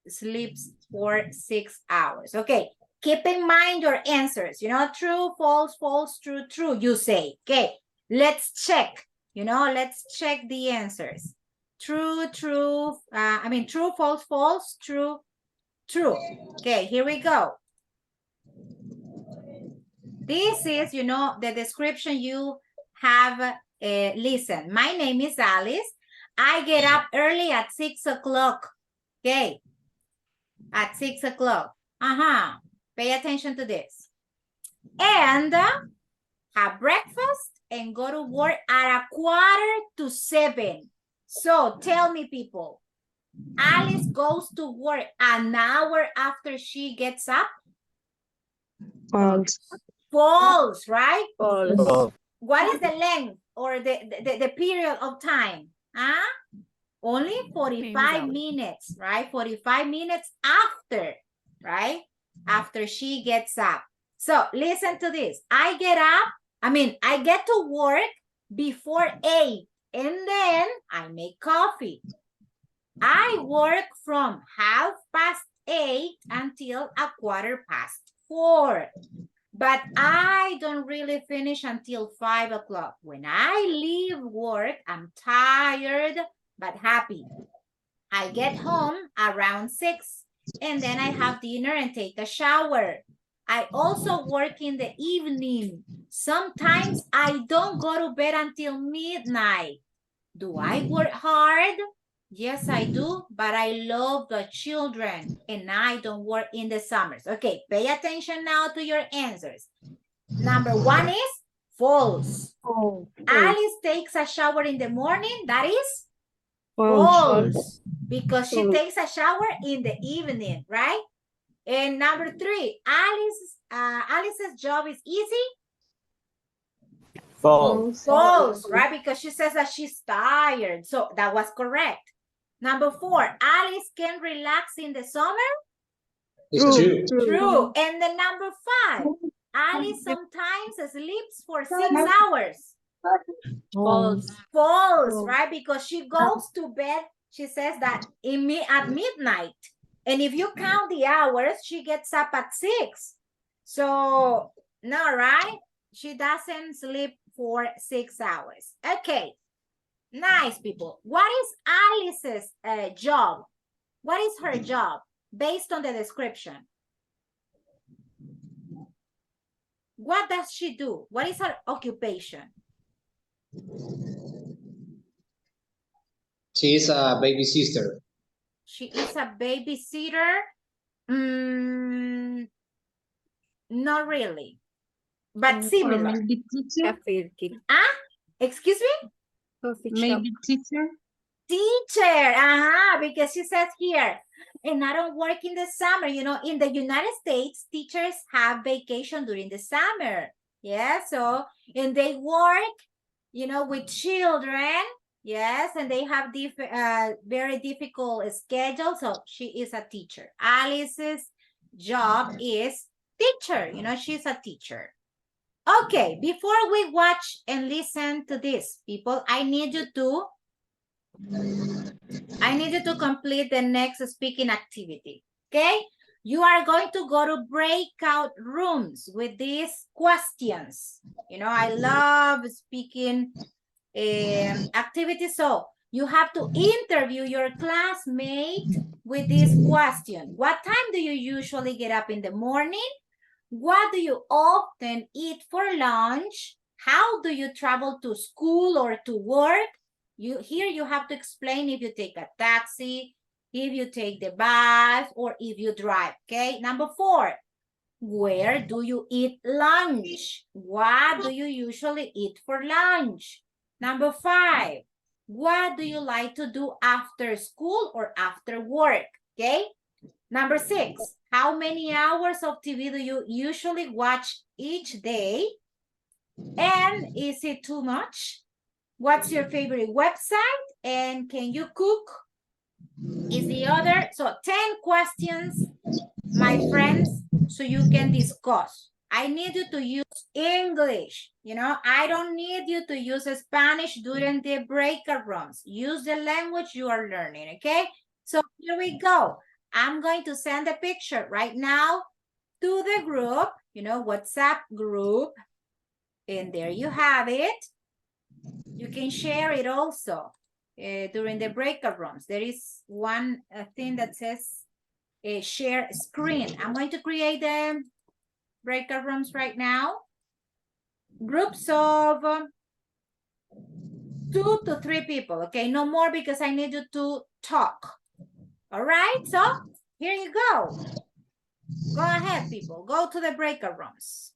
sleeps for 6 hours. Okay, keep in mind your answers. You know, true, false, false, true, true, you say. Okay, let's check. You know, let's check the answers. True, true, true, false, false, true, true. Okay, here we go. This is, you know, the description you have listened. My name is Alice. I get up early at 6 o'clock. Okay, at 6 o'clock. Pay attention to this. And have breakfast and go to work at 6:45. So tell me, people, Alice goes to work an hour after she gets up? False. False, right? False. What is the length or the period of time? Huh? Only name is 45 Alex. minutes, right? 45 minutes after, right? After she gets up. So listen to this. I get to work before 8 and then I make coffee. I work from 8:30 until 4:15. But I don't really finish until 5 o'clock. When I leave work, I'm tired but happy. I get home around 6 and then I have dinner and take a shower. I also work in the evening. Sometimes I don't go to bed until midnight. Do I work hard? Yes, I do, but I love the children and I don't work in the summers. Okay, pay attention now to your answers. Number 1 is false. Alice takes a shower in the morning. That is false. Because she takes a shower in the evening, right? And number 3, Alice's job is easy. False. False, right? Because she says that she's tired. So that was correct. Number 4, Alice can relax in the summer. It's true. True. And the number 5, Alice sometimes sleeps for 6 hours. False. False, right? Because she goes to bed, she says that at midnight. And if you count the hours, she gets up at 6. So, no, right? She doesn't sleep for 6 hours. Okay. Nice, people. What is Alice's job? What is her job based on the description? What does she do? What is her occupation? She is a baby sister. She is a babysitter. Not really, but similar. Maybe teacher. Excuse me? Maybe teacher. Teacher, because she says here, and I don't work in the summer. You know, in the United States, teachers have vacation during the summer. Yeah, so, and they work, you know, with children. Yes, and they have very difficult schedule. So she is a teacher. Alice's job is teacher. You know, she's a teacher. Okay, before we watch and listen to this, people, I need you to complete the next speaking activity. Okay? You are going to go to breakout rooms with these questions. You know, I love speaking activities. So you have to interview your classmate with this question. What time do you usually get up in the morning? What do you often eat for lunch? How do you travel to school or to work? Here you have to explain if you take a taxi, if you take the bus, or if you drive, okay? Number 4, where do you eat lunch? What do you usually eat for lunch? Number 5, what do you like to do after school or after work, okay? Number 6, how many hours of TV do you usually watch each day? And is it too much? What's your favorite website? And can you cook? Is the other. So 10 questions, my friends, so you can discuss. I need you to use English. You know, I don't need you to use Spanish during the breakout rooms. Use the language you are learning, okay? So here we go. I'm going to send a picture right now to the group, you know, WhatsApp group. And there you have it. You can share it also during the breakout rooms. There is one thing that says share screen. I'm going to create the breakout rooms right now. Groups of 2 to 3 people, okay? No more because I need you to talk. All right, so here you go. Go ahead, people. Go to the breakout rooms.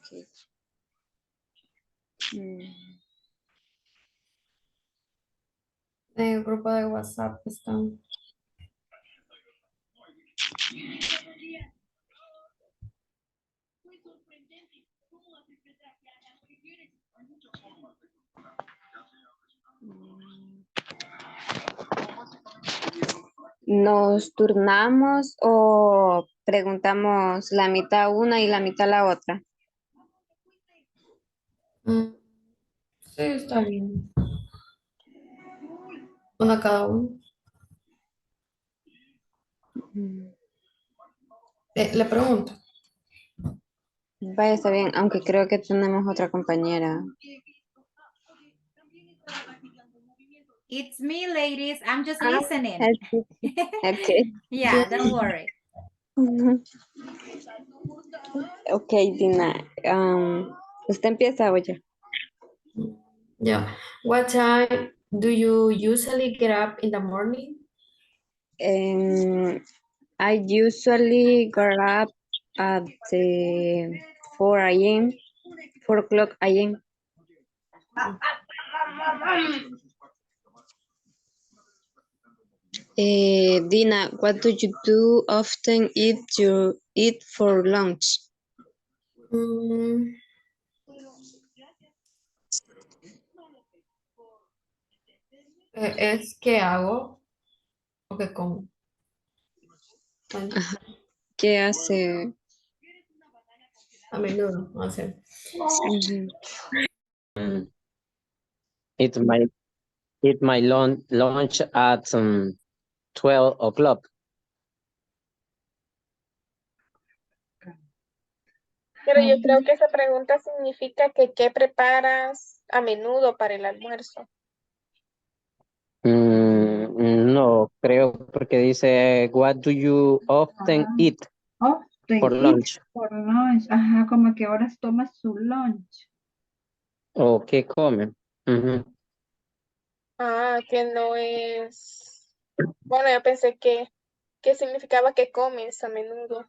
Okay. Mm. En el grupo de WhatsApp están. ¿Nos turnamos o preguntamos la mitad una y la mitad la otra? Sí, está bien. Una cada uno. Le pregunto. Vaya, está bien, aunque creo que tenemos otra compañera. It's me, ladies. I'm just Ah, listening. Okay. Yeah, don't worry. Ok, Dina. ¿Usted empieza o yo? Yeah. What time do you usually get up in the morning? I usually get up at 4 a.m. 4 o'clock a.m. Dina, what do you do often eat for lunch? Es que hago o que como. Ajá. ¿Qué hace? A menudo, no sé. Eat my lunch at 12 o'clock. Pero yo creo que esa pregunta significa que ¿qué preparas a menudo para el almuerzo? No, creo porque dice, what do you often eat for lunch? Por lunch. Ajá, como que horas tomas su lunch. ¿O qué comen? Ujú. Ah, que no es... Bueno, yo pensé que significaba que comes a menudo.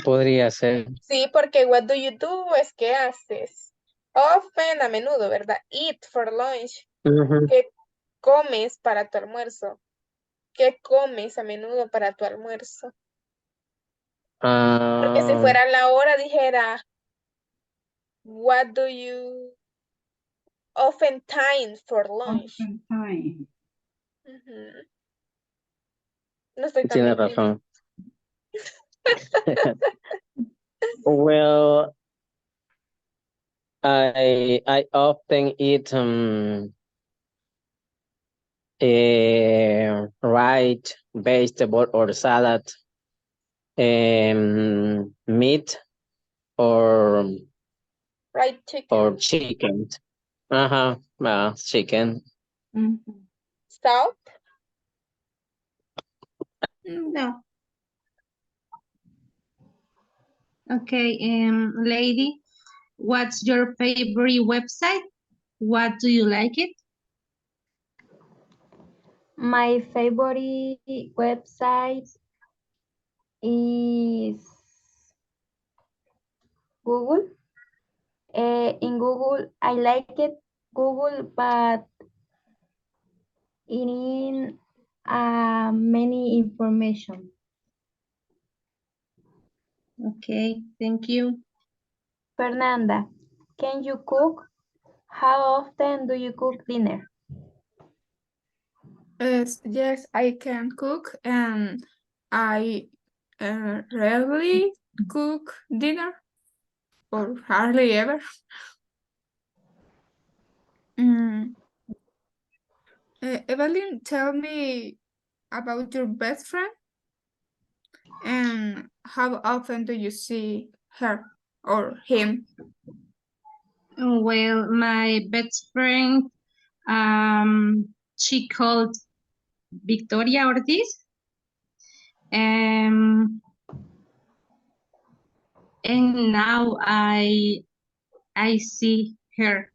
Podría ser. Sí, porque what do you do es ¿qué haces? Often, a menudo, ¿verdad? Eat for lunch. Ujú. ¿Qué comes para tu almuerzo? ¿Qué comes a menudo para tu almuerzo? Porque si fuera la hora dijera, what do you oftentimes for lunch? Oftentimes. Ujú. No estoy tan Tiene metida. razón. Well, I often eat right vegetable or salad, meat or Fried chicken. or chicken. Chicken. Salt? No. Okay, lady, what's your favorite website? What do you like it? My favorite website is Google. In Google, I like it, Google, but it in many information. Okay, thank you. Fernanda, can you cook? How often do you cook dinner? Yes, I can cook, and I rarely cook dinner, or hardly ever. Evelyn, tell me about your best friend, and how often do you see her or him? Well, my best friend, she called Victoria Ortiz. And now I see her.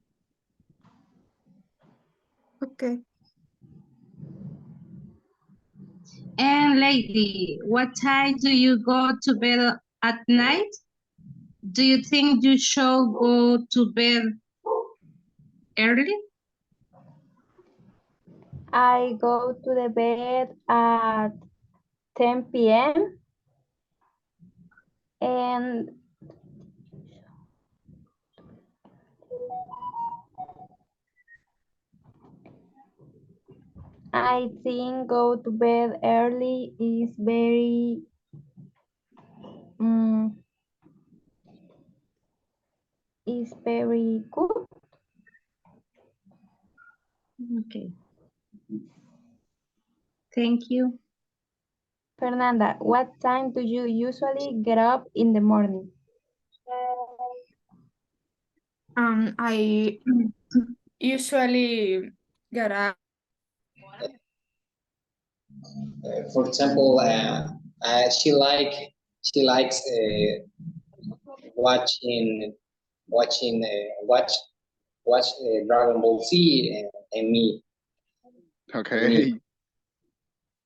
Okay. And lately, what time do you go to bed at night? Do you think you should go to bed early? I go to the bed at 10 p.m. and I think go to bed early is very good. Okay. Thank you. Fernanda, what time do you usually get up in the morning? I usually get up. For example, she likes watch Dragon Ball Z and me. Okay.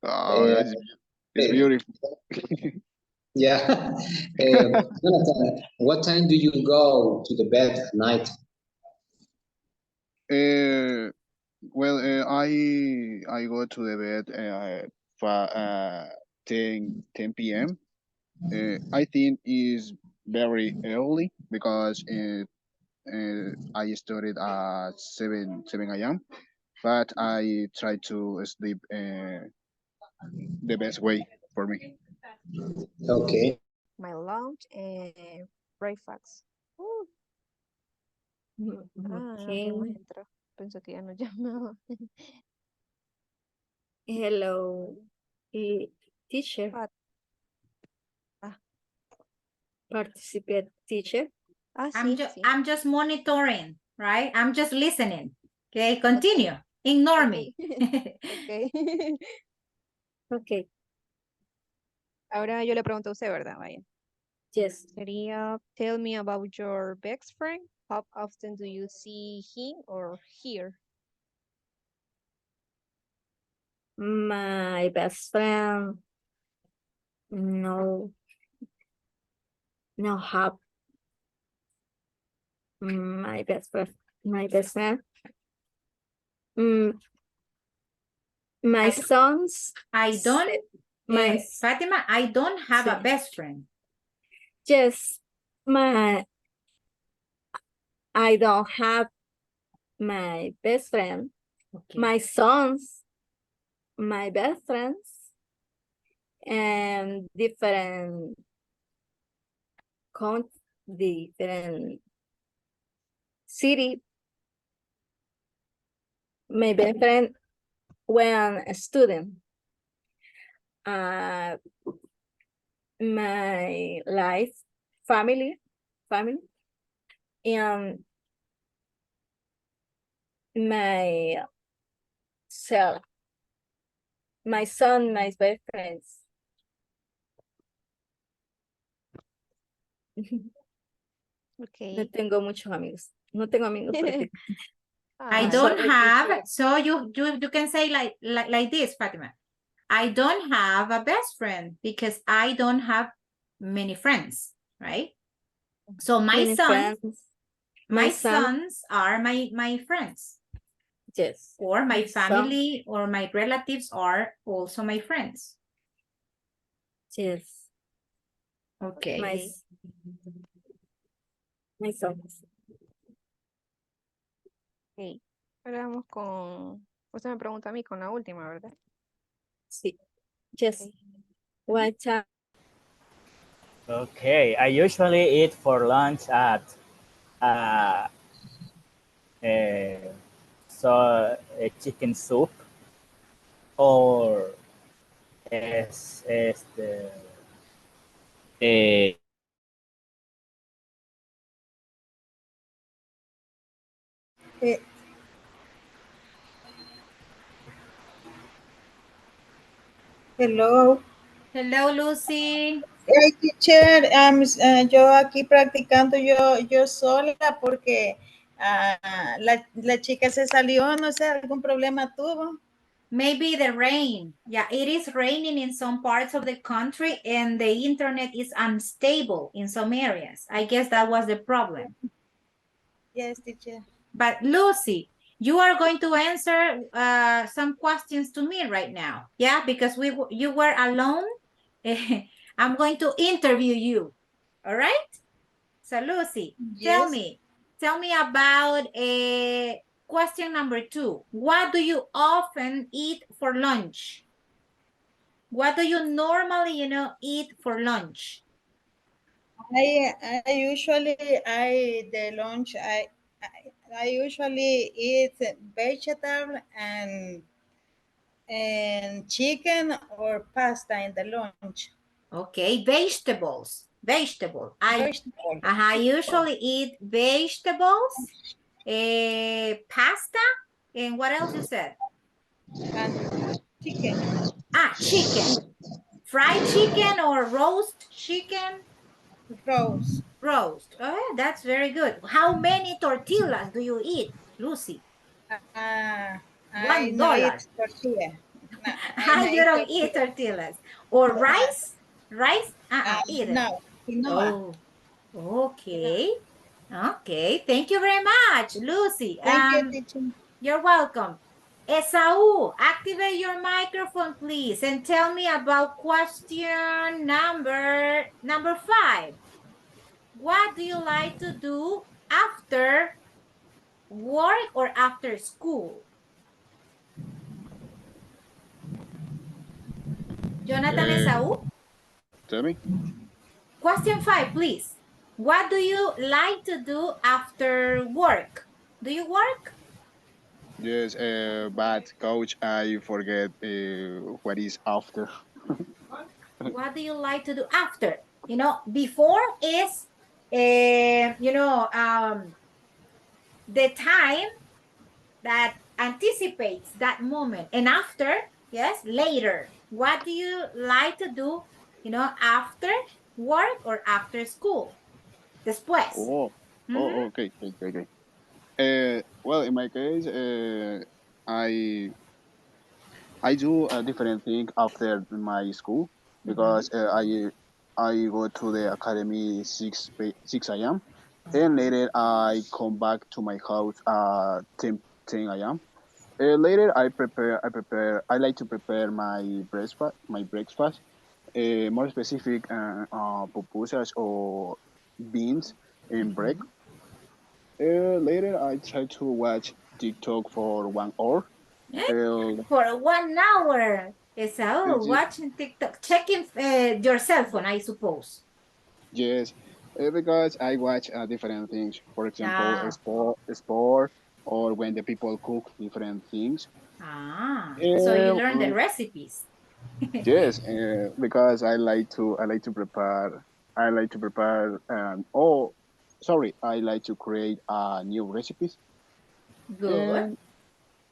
Oh, that's it's beautiful. Yeah. Jonathan, what time do you go to the bed at night? Well, I go to the bed 10 p.m. I think is very early because I started at 7 a.m. But I try to sleep the best way for me. Okay. My lunch and breakfast. Okay. Alguien más entró. Pensó que ya no llamaba. Hello, teacher. Participate teacher. I'm just monitoring, right? I'm just listening. Okay, continue. Ignore me. Okay. Okay. Ahora yo le pregunto a usted, ¿verdad? Vaya. Yes. Sería, tell me about your best friend. How often do you see him or her? My best friend. No have my best friend. My sons. Fatima, I don't have a best friend. Yes, I don't have my best friend. Okay. My sons, my best friends, and different city. My best friend when a student. My life, family, and my self, my son, my best friends. Okay. No tengo muchos amigos. No tengo amigos. I don't have. So you can say like this, Fatima. I don't have a best friend because I don't have many friends, right? So my sons are my friends. Yes. Or my family or my relatives are also my friends. Yes. Okay. My sons. Ok. Ahora vamos con, usted me pregunta a mí con la última, ¿verdad? Sí. Yes. Okay. What time? Okay, I usually eat for lunch at chicken soup or eh, Hello. Hello, Lucy. Hey, teacher, yo aquí practicando yo sola porque la chica se salió, no sé, algún problema tuvo. Maybe the rain. Yeah, it is raining in some parts of the country and the internet is unstable in some areas. I guess that was the problem. Yes, teacher. But Lucy, you are going to answer some questions to me right now. Yeah, because you were alone. I'm going to interview you. All right? So Lucy, Yes. tell me about question number 2. What do you often eat for lunch? What do you normally, eat for lunch? I usually the lunch I usually eat vegetable and chicken or pasta in the lunch. Okay, vegetables. I Vegetable. usually eat vegetables, pasta, and what else you said? And chicken. Chicken. Fried chicken or roast chicken? Roast. Roast. Oh, that's very good. How many tortillas do you eat, Lucy? I know $1. it's tortilla. No, I know You it's don't eat tortilla. tortillas. Or rice? Rice? Either. No, quinoa. Oh, okay. Okay. Thank you very much, Lucy. Thank you, teacher. You're welcome. Esau, activate your microphone, please, and tell me about question number 5. What do you like to do after work or after school? Jonathan Esau? Tell me. Question 5, please. What do you like to do after work? Do you work? Yes, but coach, I forget what is after. What do you like to do after? Before is, the time that anticipates that moment. And after, yes, later. What do you like to do, after work or after school? Después. Oh, Mhm. okay, okay, okay. Well, in my case, I do a different thing after my school because I go to the academy 6 a.m. and later I come back to my house at 10 a.m. Later I like to prepare my breakfast, more specific pupusas or beans and bread. Later I try to watch TikTok for 1 hour. For 1 hour. So Yes, watching TikTok, checking your cell phone, I suppose. yes, because I watch different things. For example, a Ah, sport, or when the people cook different things. so you Uh, learn the mm, recipes. yes, because I like to prepare. Oh, sorry, I like to create new recipes. Good.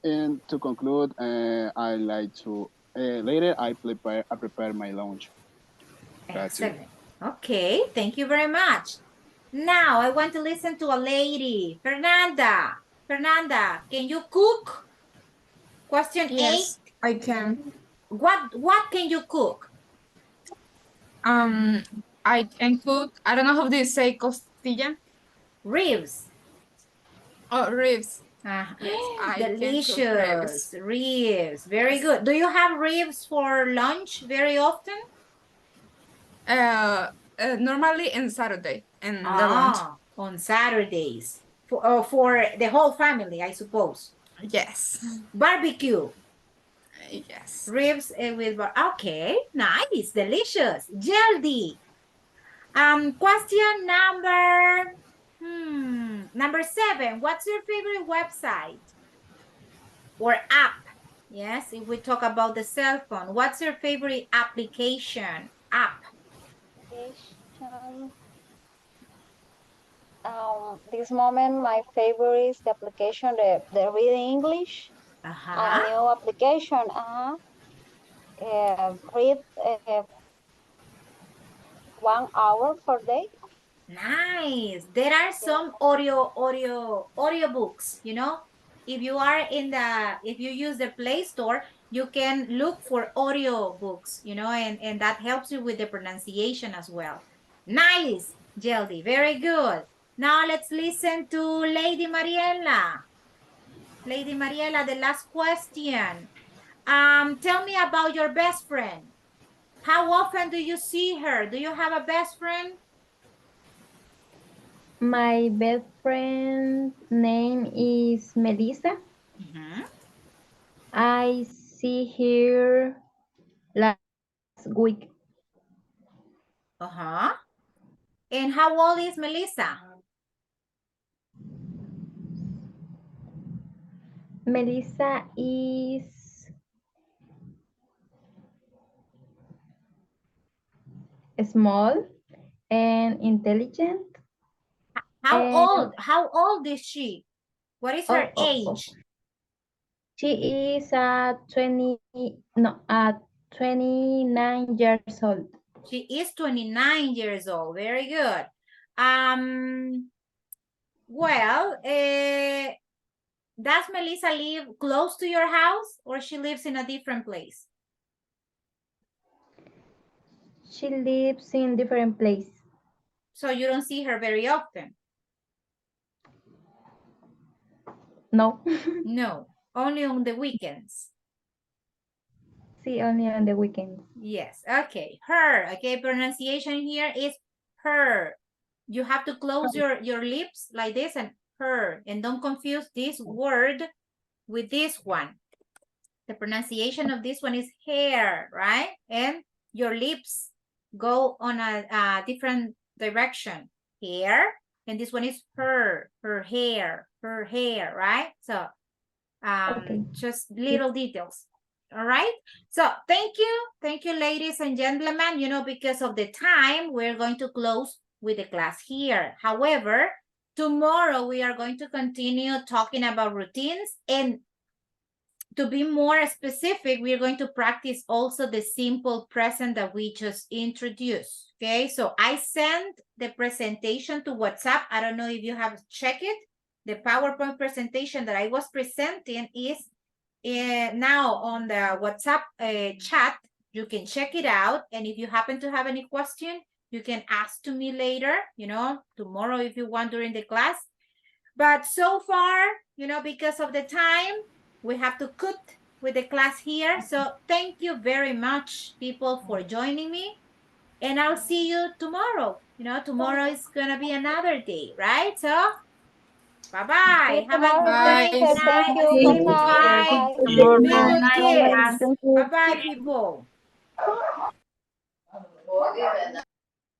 And to conclude, I like to later I prepare my lunch. That's it. Excellent. Okay, thank you very much. Now I want to listen to a lady. Fernanda. Fernanda, can you cook? Question 8. Yes, I can. What can you cook? Um, I can cook. I don't know how do you say costilla. Ribs. Oh, ribs. Ah, Yes, I can cook delicious. ribs. Ribs. Very Yes. good. Do you have ribs for lunch very often? Normally in Saturday and the lunch. On Saturdays. For the whole family, I suppose. Yes. Barbecue. Yes. Ribs with okay, nice, delicious. Jelly. Question number 7. What's your favorite website or app? Yes, if we talk about the cell phone, what's your favorite application app? Application. This moment, my favorite is the application, the Reading English. A new application. Read 1 hour per day. Nice. There are some audiobooks, if you use the Play Store, You can look for audio books, you know, and that helps you with the pronunciation as well. Nice, Jeldy, very good. Now let's listen to Lady Mariela. Lady Mariela, the last question. Tell me about your best friend. How often do you see her? Do you have a best friend? My best friend's name is Melissa. I see her last week. And how old is Melissa? Melissa is small and intelligent. How old is she? What is her age? She is 29 years old. She is 29 years old. Very good. Well, does Melissa live close to your house or she lives in a different place? She lives in different place. So you don't see her very often? No. No, only on the weekends. See, only on the weekends. Yes, okay, her, okay, pronunciation here is her. You have to close your lips like this and her, and don't confuse this word with this one. The pronunciation of this one is hair, right? And your lips go on a different direction. Hair, and this one is her hair, right? So just little details. All right. So thank you, ladies and gentlemen. You know, because of the time, we're going to close with the class here. However, tomorrow we are going to continue talking about routines, and to be more specific, we're going to practice also the simple present that we just introduced. Okay, so I sent the presentation to WhatsApp. I don't know if you have checked it. The PowerPoint presentation that I was presenting is now on the WhatsApp chat. You can check it out. And if you happen to have any question, you can ask to me later, you know, tomorrow if you want during the class. But so far, you know, because of the time, we have to cut with the class here. So thank you very much, people, for joining me. And I'll see you tomorrow. You know, tomorrow is going to be another day, right? So See you bye-bye. Have a tomorrow, great teacher. Thank night. you. Sleep Bye-bye. tight. Bye. Be good kids. Thank you. Bye-bye, people.